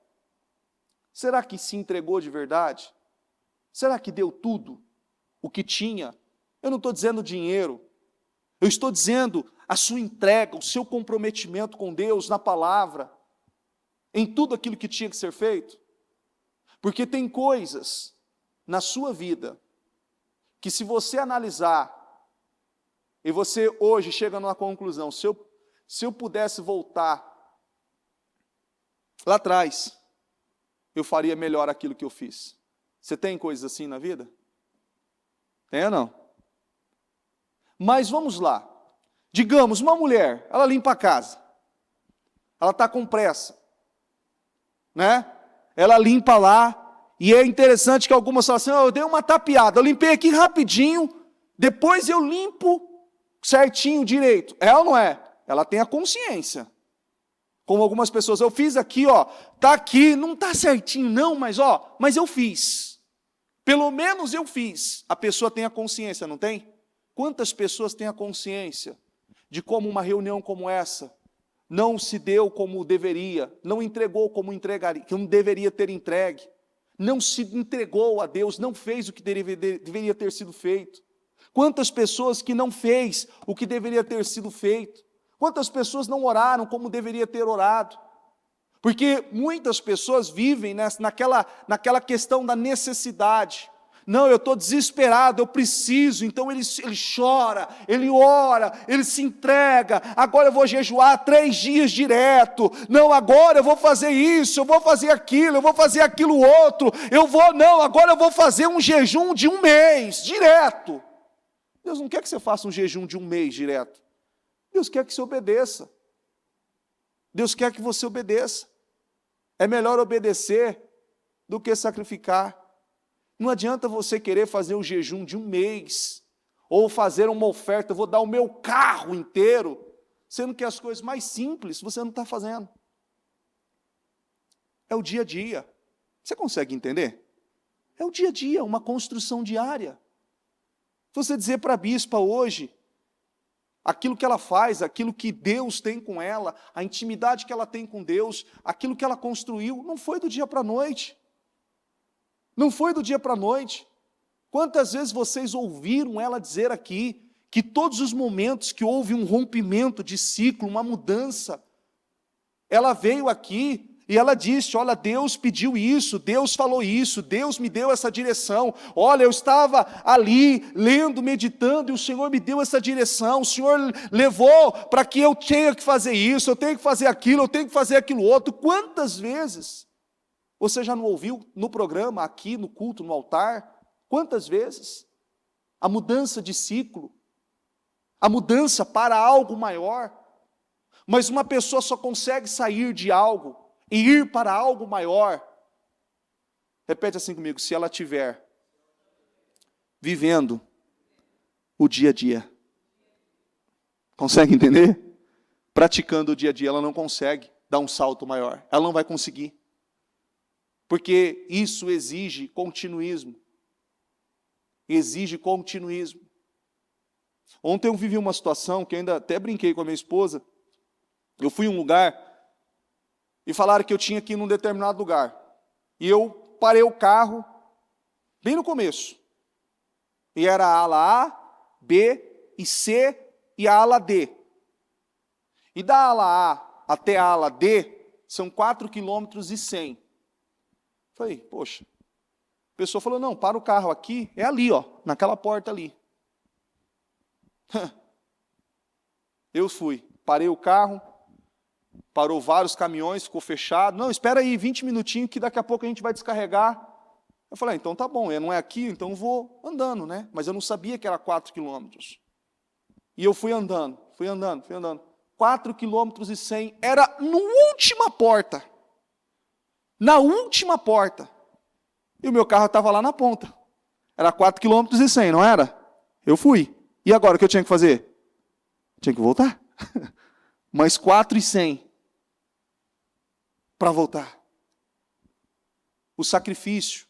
Será que se entregou de verdade? Será que deu tudo o que tinha? Eu não estou dizendo dinheiro, eu estou dizendo a sua entrega, o seu comprometimento com Deus, na palavra, em tudo aquilo que tinha que ser feito? Porque tem coisas na sua vida que, se você analisar, e você hoje chega numa conclusão, se eu pudesse voltar lá atrás, eu faria melhor aquilo que eu fiz. Você tem coisas assim na vida? Tem ou não? Mas vamos lá. Digamos, uma mulher, ela limpa a casa. Ela está com pressa, né? Ela limpa lá, e é interessante que algumas falam assim, eu dei uma tapeada, eu limpei aqui rapidinho, depois eu limpo certinho, direito. É ou não é? Ela tem a consciência. Como algumas pessoas, eu fiz aqui, ó, tá aqui, não tá certinho não, mas eu fiz. Pelo menos eu fiz. A pessoa tem a consciência, não tem? Quantas pessoas têm a consciência de como uma reunião como essa não se deu como deveria, não entregou como entregaria, que não deveria ter entregue, não se entregou a Deus, não fez o que deveria ter sido feito? Quantas pessoas que não fez o que deveria ter sido feito? Quantas pessoas não oraram como deveria ter orado? Porque muitas pessoas vivem naquela questão da necessidade. Não, eu estou desesperado, eu preciso. Então ele chora, ele ora, ele se entrega. Agora eu vou jejuar 3 dias direto. Não, agora eu vou fazer isso, eu vou fazer aquilo, eu vou fazer aquilo outro. Agora eu vou fazer um jejum de 1 mês, direto. Deus não quer que você faça um jejum de 1 mês direto. Deus quer que você obedeça. Deus quer que você obedeça. É melhor obedecer do que sacrificar. Não adianta você querer fazer um jejum de 1 mês, ou fazer uma oferta, eu vou dar o meu carro inteiro, sendo que as coisas mais simples você não está fazendo. É o dia a dia. Você consegue entender? É o dia a dia, uma construção diária. Você dizer para a bispa hoje, aquilo que ela faz, aquilo que Deus tem com ela, a intimidade que ela tem com Deus, aquilo que ela construiu, não foi do dia para a noite. Não foi do dia para a noite. Quantas vezes vocês ouviram ela dizer aqui, que todos os momentos que houve um rompimento de ciclo, uma mudança, ela veio aqui e ela disse, olha, Deus pediu isso, Deus falou isso, Deus me deu essa direção, olha, eu estava ali, lendo, meditando, e o Senhor me deu essa direção, o Senhor levou para que eu tenha que fazer isso, eu tenho que fazer aquilo, eu tenho que fazer aquilo outro. Quantas vezes você já não ouviu no programa, aqui no culto, no altar? Quantas vezes? A mudança de ciclo, a mudança para algo maior. Mas uma pessoa só consegue sair de algo e ir para algo maior. Repete assim comigo, se ela estiver vivendo o dia a dia. Consegue entender? Praticando o dia a dia, ela não consegue dar um salto maior. Ela não vai conseguir. Porque isso exige continuismo. Exige continuismo. Ontem eu vivi uma situação que ainda até brinquei com a minha esposa. Eu fui em um lugar e falaram que eu tinha que ir num determinado lugar. E eu parei o carro bem no começo. E era a ala A, B e C e a ala D. E da ala A até a ala D são 4,1 km. Falei, poxa. A pessoa falou, não, para o carro aqui, é ali, ó, naquela porta ali. Eu fui, parei o carro, parou vários caminhões, ficou fechado. Não, espera aí 20 minutinhos que daqui a pouco a gente vai descarregar. Eu falei, então tá bom, não é aqui, então eu vou andando, né? Mas eu não sabia que era 4 quilômetros. E eu fui andando. 4,1 km, era na última porta. Na última porta. E o meu carro estava lá na ponta. Era 4,1 km, não era? Eu fui. E agora o que eu tinha que fazer? Tinha que voltar. Mais 4,100 para voltar. O sacrifício.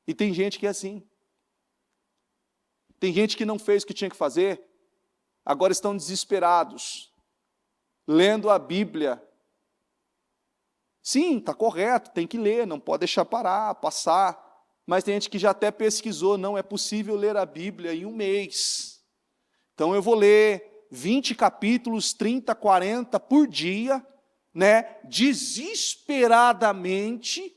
E tem gente que é assim. Tem gente que não fez o que tinha que fazer, agora estão desesperados, lendo a Bíblia. Sim, está correto, tem que ler, não pode deixar passar. Mas tem gente que já até pesquisou, não é possível ler a Bíblia em 1 mês. Então eu vou ler 20 capítulos, 30, 40 por dia, né, desesperadamente,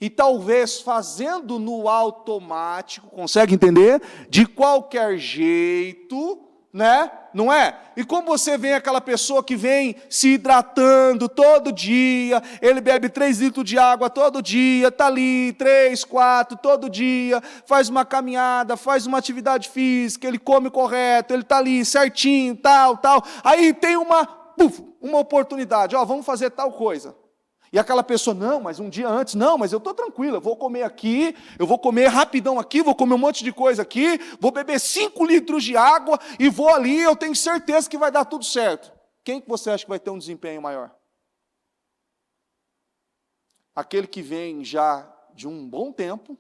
e talvez fazendo no automático, consegue entender? De qualquer jeito, né? Não é? E como você vê aquela pessoa que vem se hidratando todo dia, ele bebe 3 litros de água todo dia, está ali 3, 4 todo dia, faz uma caminhada, faz uma atividade física, ele come correto, ele está ali certinho, tal, aí tem uma oportunidade, vamos fazer tal coisa. E aquela pessoa, não, mas um dia antes, não, mas eu estou tranquilo, eu vou comer aqui, eu vou comer rapidão aqui, vou comer um monte de coisa aqui, vou beber 5 litros de água e vou ali, eu tenho certeza que vai dar tudo certo. Quem que você acha que vai ter um desempenho maior? Aquele que vem já de um bom tempo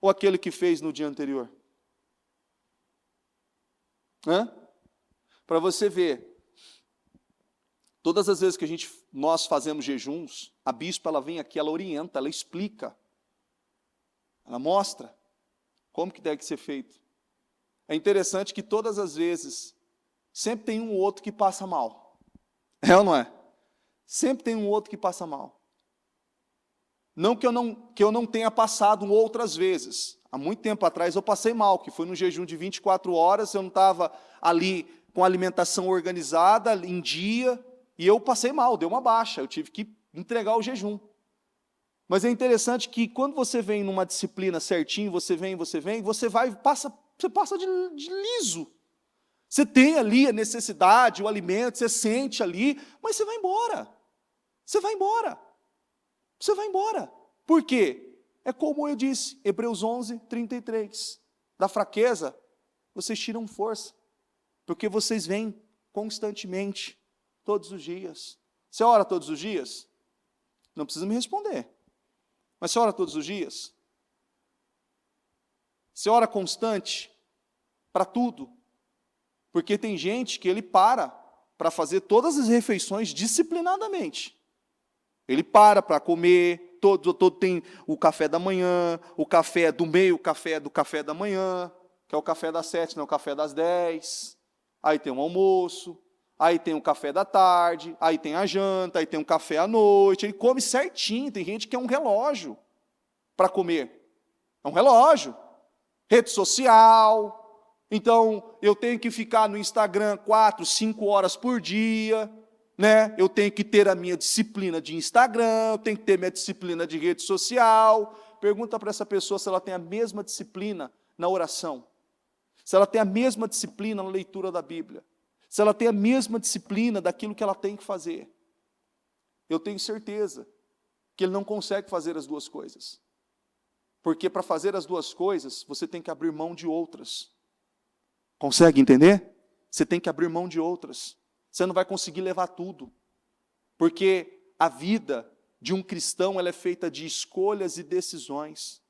ou aquele que fez no dia anterior? Para você ver, todas as vezes que nós fazemos jejuns, a bispa ela vem aqui, ela orienta, ela explica, ela mostra como que deve ser feito. É interessante que todas as vezes, sempre tem um ou outro que passa mal. É ou não é? Sempre tem um outro que passa mal. Não que eu não tenha passado outras vezes. Há muito tempo atrás eu passei mal, que foi num jejum de 24 horas, eu não estava ali com a alimentação organizada, em dia, e eu passei mal, deu uma baixa, eu tive que entregar o jejum. Mas é interessante que quando você vem numa disciplina certinho, você passa de liso. Você tem ali a necessidade, o alimento, você sente ali, mas você vai embora. Você vai embora. Você vai embora. Por quê? É como eu disse, Hebreus 11, 33. Da fraqueza, vocês tiram força. Porque vocês vêm constantemente. Todos os dias. Você ora todos os dias? Não precisa me responder. Mas você ora todos os dias? Você ora constante? Para tudo? Porque tem gente que ele para fazer todas as refeições disciplinadamente. Ele para comer, todo tem o café da manhã, o café do meio, o café do café da manhã, que é o café das 7, não é o café das 10. Aí tem um almoço. Aí tem o café da tarde, aí tem a janta, aí tem um café à noite, ele come certinho, tem gente que é um relógio para comer, é um relógio, rede social, então eu tenho que ficar no Instagram 4, 5 horas por dia, né? Eu tenho que ter a minha disciplina de Instagram, eu tenho que ter minha disciplina de rede social. Pergunta para essa pessoa se ela tem a mesma disciplina na oração, se ela tem a mesma disciplina na leitura da Bíblia, se ela tem a mesma disciplina daquilo que ela tem que fazer. Eu tenho certeza que ele não consegue fazer as duas coisas. Porque para fazer as duas coisas, você tem que abrir mão de outras. Consegue entender? Você tem que abrir mão de outras. Você não vai conseguir levar tudo. Porque a vida de um cristão ela é feita de escolhas e decisões.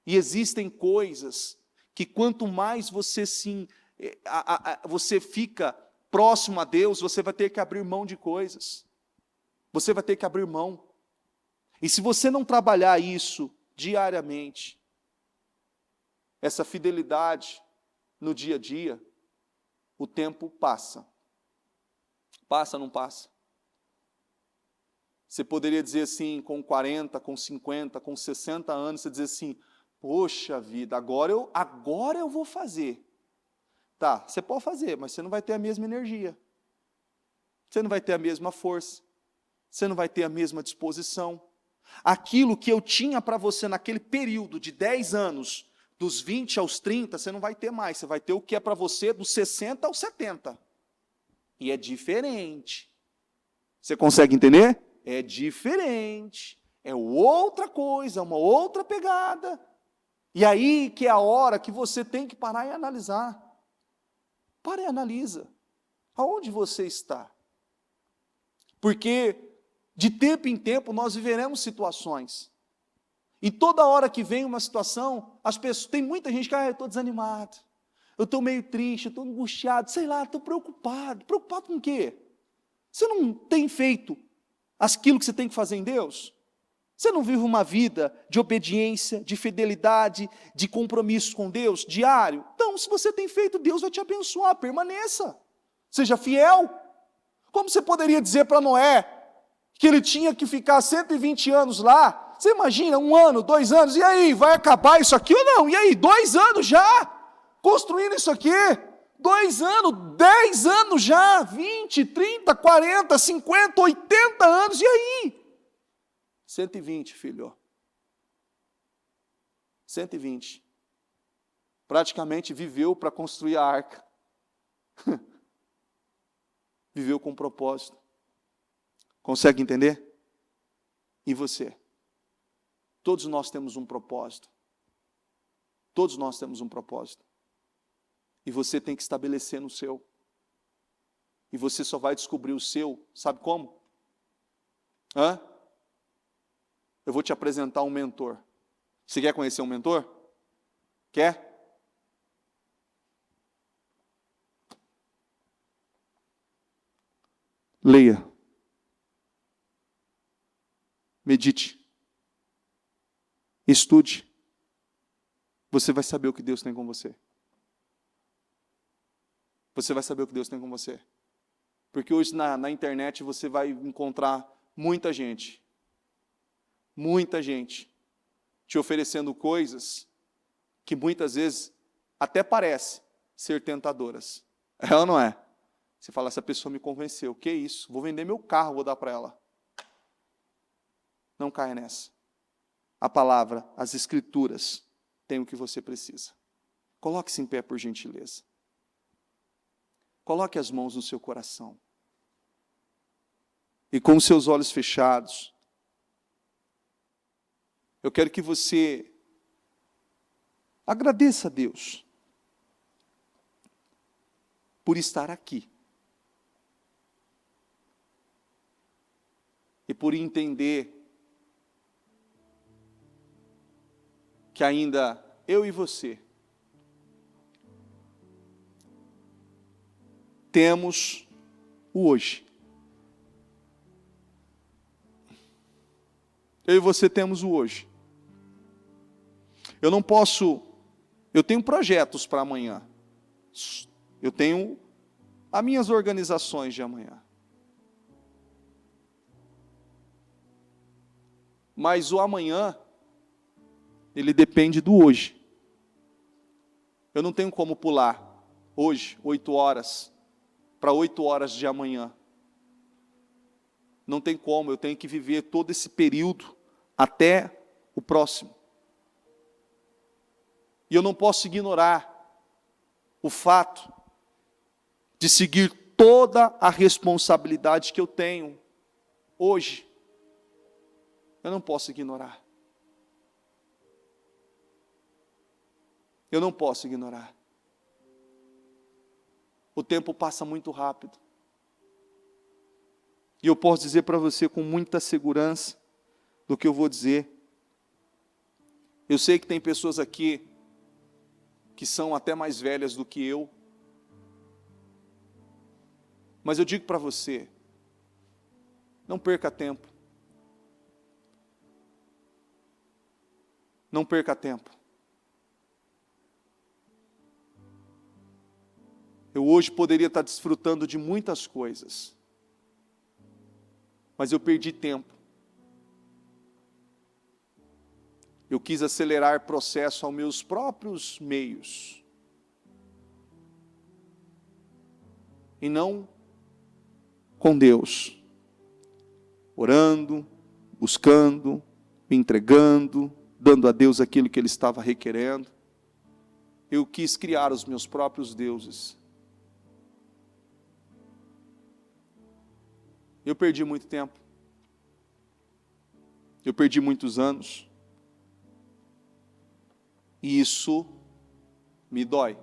E existem coisas que quanto mais você você fica próximo a Deus, você vai ter que abrir mão de coisas. Você vai ter que abrir mão. E se você não trabalhar isso diariamente, essa fidelidade no dia a dia, o tempo passa. Passa ou não passa? Você poderia dizer assim, com 40, com 50, com 60 anos, você dizer assim, poxa vida, agora eu vou fazer. Tá, você pode fazer, mas você não vai ter a mesma energia. Você não vai ter a mesma força. Você não vai ter a mesma disposição. Aquilo que eu tinha para você naquele período de 10 anos, dos 20 aos 30, você não vai ter mais. Você vai ter o que é para você dos 60 aos 70. E é diferente. Você consegue entender? É diferente. É outra coisa, uma outra pegada. E aí que é a hora que você tem que parar e analisar. Para e analisa. Aonde você está? Porque de tempo em tempo nós viveremos situações. E toda hora que vem uma situação, as pessoas, tem muita gente que, eu estou desanimado, eu estou meio triste, eu estou angustiado, sei lá, estou preocupado. Preocupado com o quê? Você não tem feito aquilo que você tem que fazer em Deus? Você não vive uma vida de obediência, de fidelidade, de compromisso com Deus diário? Então Não, se você tem feito, Deus vai te abençoar, permaneça. Seja fiel. Como você poderia dizer para Noé que ele tinha que ficar 120 anos lá? Você imagina, 1 ano, 2 anos, e aí, vai acabar isso aqui ou não? E aí, 2 anos já, construindo isso aqui? 2 anos, 10 anos já, 20, 30, 40, 50, 80 anos, e aí? 120, filho. 120. Praticamente viveu para construir a arca. Viveu com propósito. Consegue entender? E você? Todos nós temos um propósito. Todos nós temos um propósito. E você tem que estabelecer no seu. E você só vai descobrir o seu, sabe como? Eu vou te apresentar um mentor. Você quer conhecer um mentor? Quer? Leia. Medite. Estude. Você vai saber o que Deus tem com você. Você vai saber o que Deus tem com você. Porque hoje na internet você vai encontrar muita gente te oferecendo coisas que muitas vezes até parece ser tentadoras. É ou não é? Você fala, essa pessoa me convenceu. O que é isso? Vou vender meu carro, vou dar para ela. Não caia nessa. A palavra, as escrituras, têm o que você precisa. Coloque-se em pé, por gentileza. Coloque as mãos no seu coração. E com os seus olhos fechados, eu quero que você agradeça a Deus por estar aqui. E por entender que ainda eu e você temos o hoje. Eu e você temos o hoje. Eu tenho projetos para amanhã. Eu tenho as minhas organizações de amanhã. Mas o amanhã, ele depende do hoje. Eu não tenho como pular hoje, 8 horas, para 8 horas de amanhã. Não tem como, eu tenho que viver todo esse período até o próximo. E eu não posso ignorar o fato de seguir toda a responsabilidade que eu tenho hoje. Eu não posso ignorar. Eu não posso ignorar. O tempo passa muito rápido. E eu posso dizer para você com muita segurança do que eu vou dizer. Eu sei que tem pessoas aqui que são até mais velhas do que eu. Mas eu digo para você, não perca tempo. Não perca tempo. Eu hoje poderia estar desfrutando de muitas coisas, mas eu perdi tempo. Eu quis acelerar o processo aos meus próprios meios. E não com Deus. Orando, buscando, me entregando, dando a Deus aquilo que Ele estava requerendo. Eu quis criar os meus próprios deuses. Eu perdi muito tempo. Eu perdi muitos anos. E isso me dói.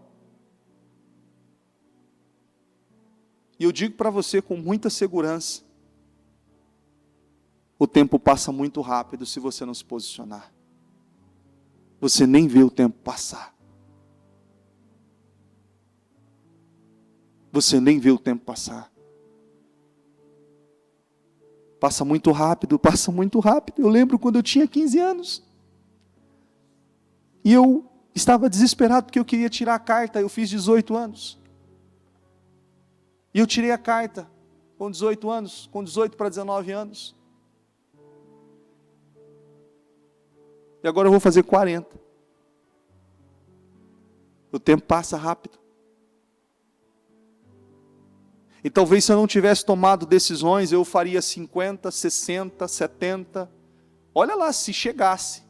E eu digo para você com muita segurança, o tempo passa muito rápido se você não se posicionar. Você nem vê o tempo passar. Você nem vê o tempo passar. Passa muito rápido, passa muito rápido. Eu lembro quando eu tinha 15 anos. E eu Estava desesperado porque eu queria tirar a carta, eu fiz 18 anos. E eu tirei a carta com 18 anos, com 18 para 19 anos. E agora eu vou fazer 40. O tempo passa rápido. E talvez se eu não tivesse tomado decisões, eu faria 50, 60, 70. Olha lá, se chegasse.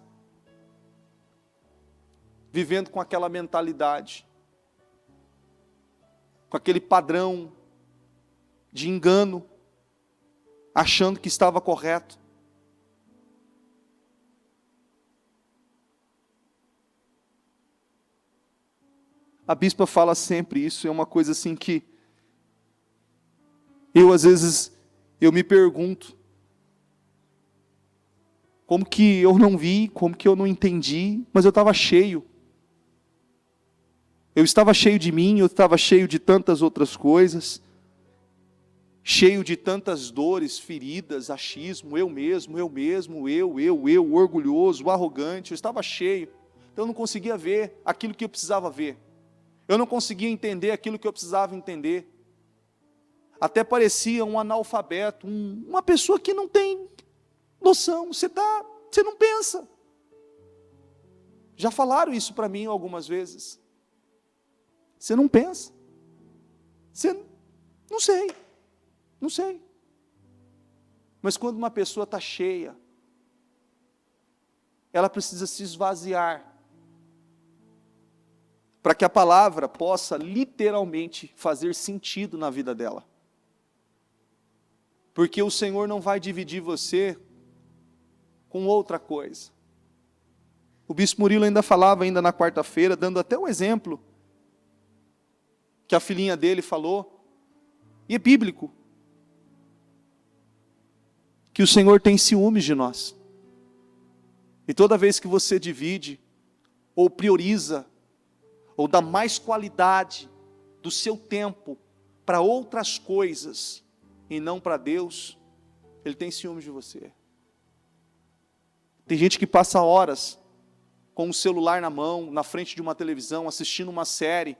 Vivendo com aquela mentalidade. Com aquele padrão de engano. Achando que estava correto. A bispa fala sempre isso, é uma coisa assim que às vezes, eu me pergunto, como que eu não vi, como que eu não entendi, mas eu estava cheio. Eu estava cheio de mim, eu estava cheio de tantas outras coisas, cheio de tantas dores, feridas, achismo, eu mesmo, orgulhoso, arrogante, eu estava cheio. Então eu não conseguia ver aquilo que eu precisava ver. Eu não conseguia entender aquilo que eu precisava entender. Até parecia um analfabeto, uma pessoa que não tem noção, você não pensa. Já falaram isso para mim algumas vezes. Você não pensa. Você, não sei. Mas quando uma pessoa está cheia, ela precisa se esvaziar, para que a palavra possa literalmente fazer sentido na vida dela. Porque o Senhor não vai dividir você com outra coisa. O bispo Murilo ainda falava, ainda na quarta-feira, dando até um exemplo, que a filhinha dele falou, e é bíblico, que o Senhor tem ciúmes de nós. E toda vez que você divide, ou prioriza, ou dá mais qualidade do seu tempo para outras coisas, e não para Deus, Ele tem ciúmes de você. Tem gente que passa horas com o celular na mão, na frente de uma televisão, assistindo uma série,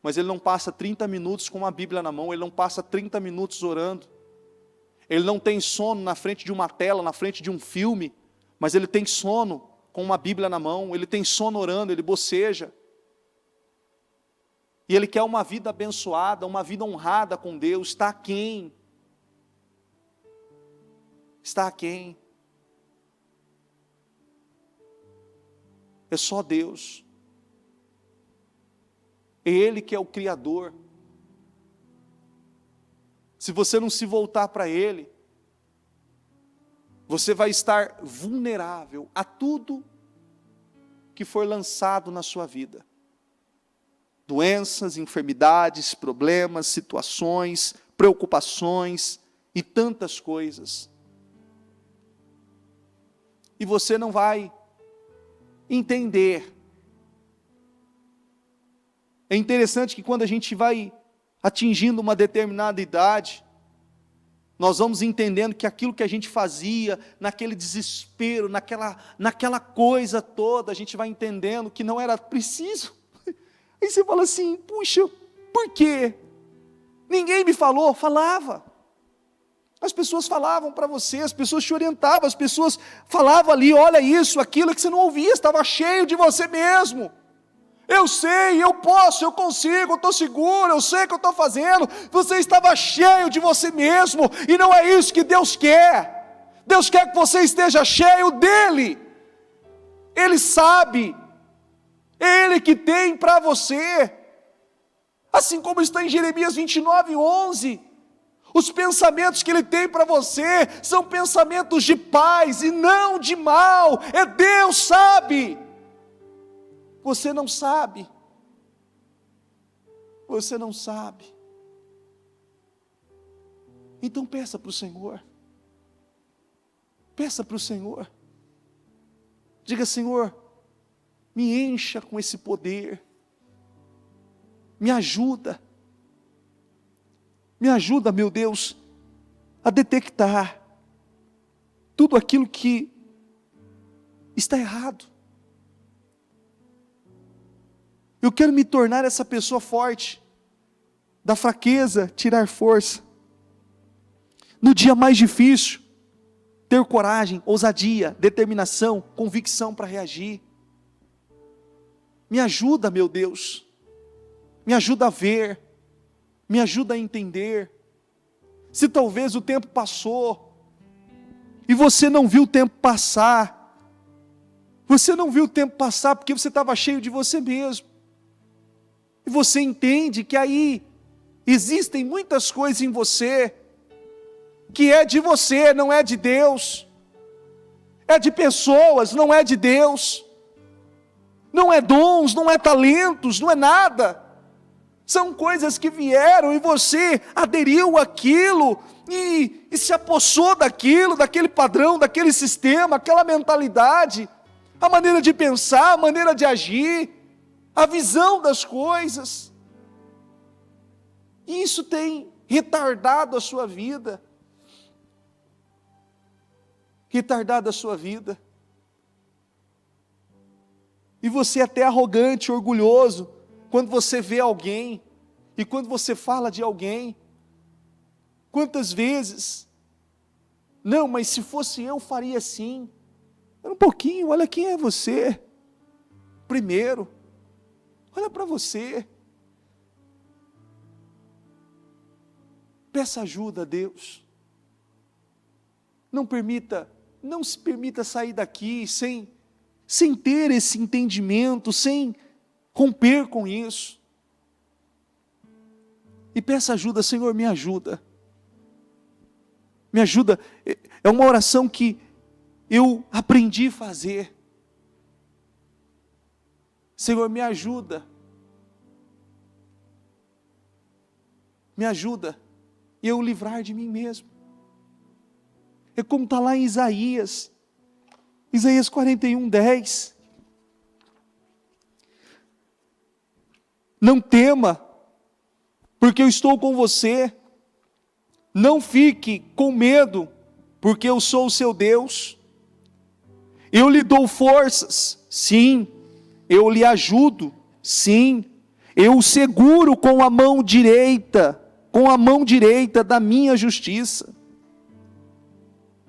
mas ele não passa 30 minutos com uma Bíblia na mão, ele não passa 30 minutos orando. Ele não tem sono na frente de uma tela, na frente de um filme, mas ele tem sono com uma Bíblia na mão, ele tem sono orando, ele boceja. E ele quer uma vida abençoada, uma vida honrada com Deus, está aquém. Está aquém. É só Deus. É Ele que é o Criador. Se você não se voltar para Ele, você vai estar vulnerável a tudo que for lançado na sua vida. Doenças, enfermidades, problemas, situações, preocupações e tantas coisas. E você não vai entender. É interessante que quando a gente vai atingindo uma determinada idade, nós vamos entendendo que aquilo que a gente fazia, naquele desespero, naquela coisa toda, a gente vai entendendo que não era preciso. Aí você fala assim, puxa, por quê? Ninguém me falou, falava. As pessoas falavam para você, as pessoas te orientavam, as pessoas falavam ali, olha isso, aquilo que você não ouvia, estava cheio de você mesmo. Eu sei, eu posso, eu consigo, eu estou seguro, eu sei o que eu estou fazendo. Você estava cheio de você mesmo, e não é isso que Deus quer. Deus quer que você esteja cheio dEle. Ele sabe, é Ele que tem para você. Assim como está em Jeremias 29:11. Os pensamentos que Ele tem para você são pensamentos de paz e não de mal. É Deus sabe. Você não sabe. Você não sabe. Então peça para o Senhor. Peça para o Senhor. Diga, Senhor, me encha com esse poder. Me ajuda. Me ajuda, meu Deus, a detectar tudo aquilo que está errado. Eu quero me tornar essa pessoa forte. Da fraqueza, tirar força. No dia mais difícil, ter coragem, ousadia, determinação, convicção para reagir. Me ajuda, meu Deus. Me ajuda a ver. Me ajuda a entender. Se talvez o tempo passou e você não viu o tempo passar. Você não viu o tempo passar porque você estava cheio de você mesmo. E você entende que aí existem muitas coisas em você que é de você, não é de Deus. É de pessoas, não é de Deus. Não é dons, não é talentos, não é nada. São coisas que vieram e você aderiu àquilo e se apossou daquilo, daquele padrão, daquele sistema, aquela mentalidade, a maneira de pensar, a maneira de agir, a visão das coisas. E isso tem retardado a sua vida. Retardado a sua vida. E você é até arrogante, orgulhoso, quando você vê alguém, e quando você fala de alguém. Quantas vezes, não, mas se fosse eu faria assim. Um pouquinho, olha quem é você. Primeiro, olha para você. Peça ajuda a Deus. Não se permita sair daqui sem ter esse entendimento, sem romper com isso. E peça ajuda, Senhor, me ajuda. Me ajuda. É uma oração que eu aprendi a fazer. Senhor, me ajuda. Me ajuda. E eu livrar de mim mesmo. É como está lá em Isaías 41:10. Não tema, porque eu estou com você. Não fique com medo, porque eu sou o seu Deus. Eu lhe dou forças, sim. Eu lhe ajudo, sim. Eu o seguro com a mão direita da minha justiça.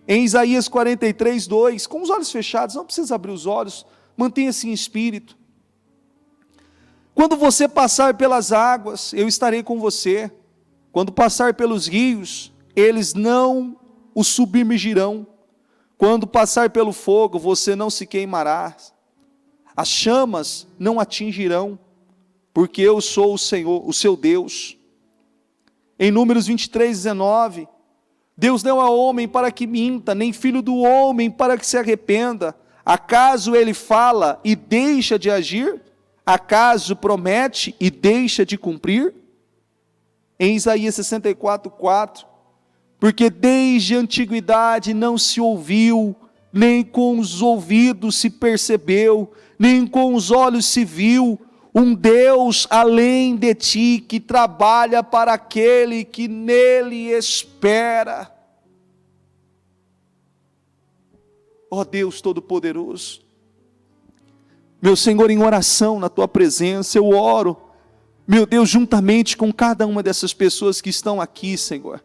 Em Isaías 43:2, com os olhos fechados, não precisa abrir os olhos, mantenha-se em espírito. Quando você passar pelas águas, eu estarei com você. Quando passar pelos rios, eles não o submergirão. Quando passar pelo fogo, você não se queimará. As chamas não atingirão, porque eu sou o Senhor, o seu Deus. Em Números 23:19, Deus não é homem para que minta, nem filho do homem para que se arrependa. Acaso ele fala e deixa de agir? Acaso promete e deixa de cumprir? Em Isaías 64:4, porque desde a antiguidade não se ouviu, nem com os ouvidos se percebeu, nem com os olhos se viu, um Deus além de ti, que trabalha para aquele que nele espera. Ó Deus Todo-Poderoso, meu Senhor, em oração na tua presença, eu oro, meu Deus, juntamente com cada uma dessas pessoas que estão aqui, Senhor,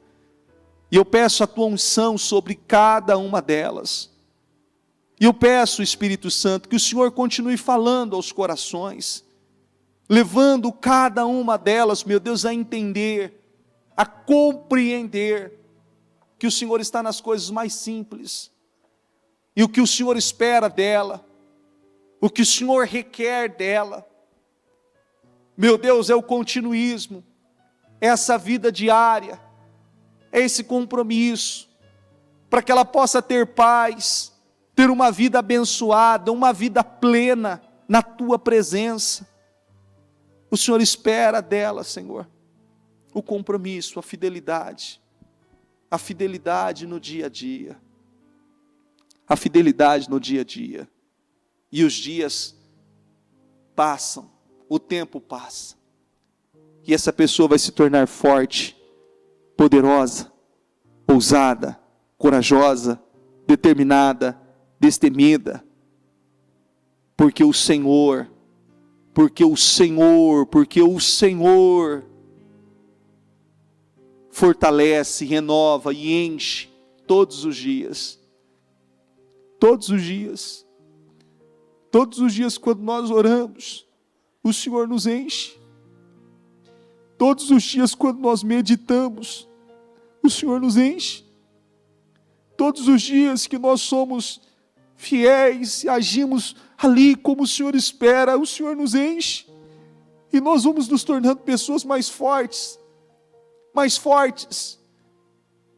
e eu peço a tua unção sobre cada uma delas. E eu peço, Espírito Santo, que o Senhor continue falando aos corações, levando cada uma delas, meu Deus, a entender, a compreender que o Senhor está nas coisas mais simples, e o que o Senhor espera dela, o que o Senhor requer dela. Meu Deus, é o continuismo, é essa vida diária, é esse compromisso, para que ela possa ter paz, ter uma vida abençoada, uma vida plena na tua presença. O Senhor espera dela, Senhor, o compromisso, a fidelidade no dia a dia, a fidelidade no dia a dia. E os dias passam, o tempo passa, e essa pessoa vai se tornar forte, poderosa, ousada, corajosa, determinada, destemida, porque o Senhor porque o Senhor fortalece, renova e enche todos os dias. Todos os dias. Todos os dias quando nós oramos, o Senhor nos enche. Todos os dias quando nós meditamos, o Senhor nos enche. Todos os dias que nós somos fiéis e agimos ali como o Senhor espera, o Senhor nos enche. E nós vamos nos tornando pessoas mais fortes,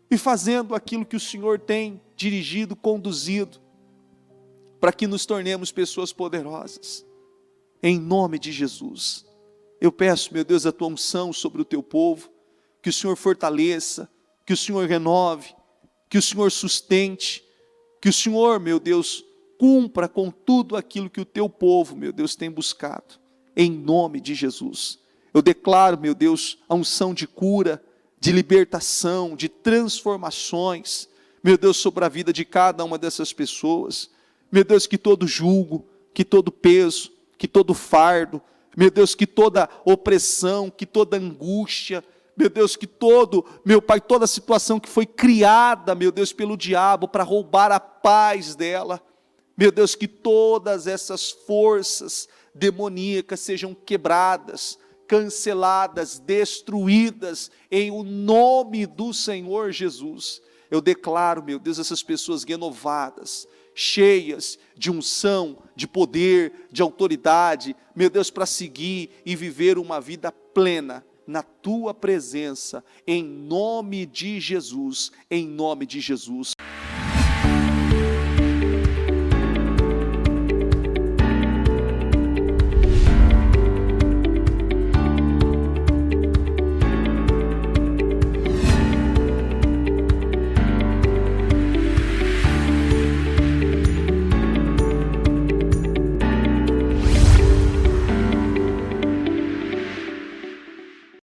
e fazendo aquilo que o Senhor tem dirigido, conduzido, para que nos tornemos pessoas poderosas, em nome de Jesus. Eu peço, meu Deus, a tua unção sobre o teu povo, que o Senhor fortaleça, que o Senhor renove, que o Senhor sustente, que o Senhor, meu Deus, cumpra com tudo aquilo que o teu povo, meu Deus, tem buscado, em nome de Jesus. Eu declaro, meu Deus, a unção de cura, de libertação, de transformações, meu Deus, sobre a vida de cada uma dessas pessoas. Meu Deus, que todo jugo, que todo peso, que todo fardo, meu Deus, que toda opressão, que toda angústia, meu Deus, que meu Pai, toda situação que foi criada, meu Deus, pelo diabo para roubar a paz dela, meu Deus, que todas essas forças demoníacas sejam quebradas, canceladas, destruídas, em o nome do Senhor Jesus. Eu declaro, meu Deus, essas pessoas renovadas, cheias de unção, de poder, de autoridade, meu Deus, para seguir e viver uma vida plena na tua presença, em nome de Jesus, em nome de Jesus.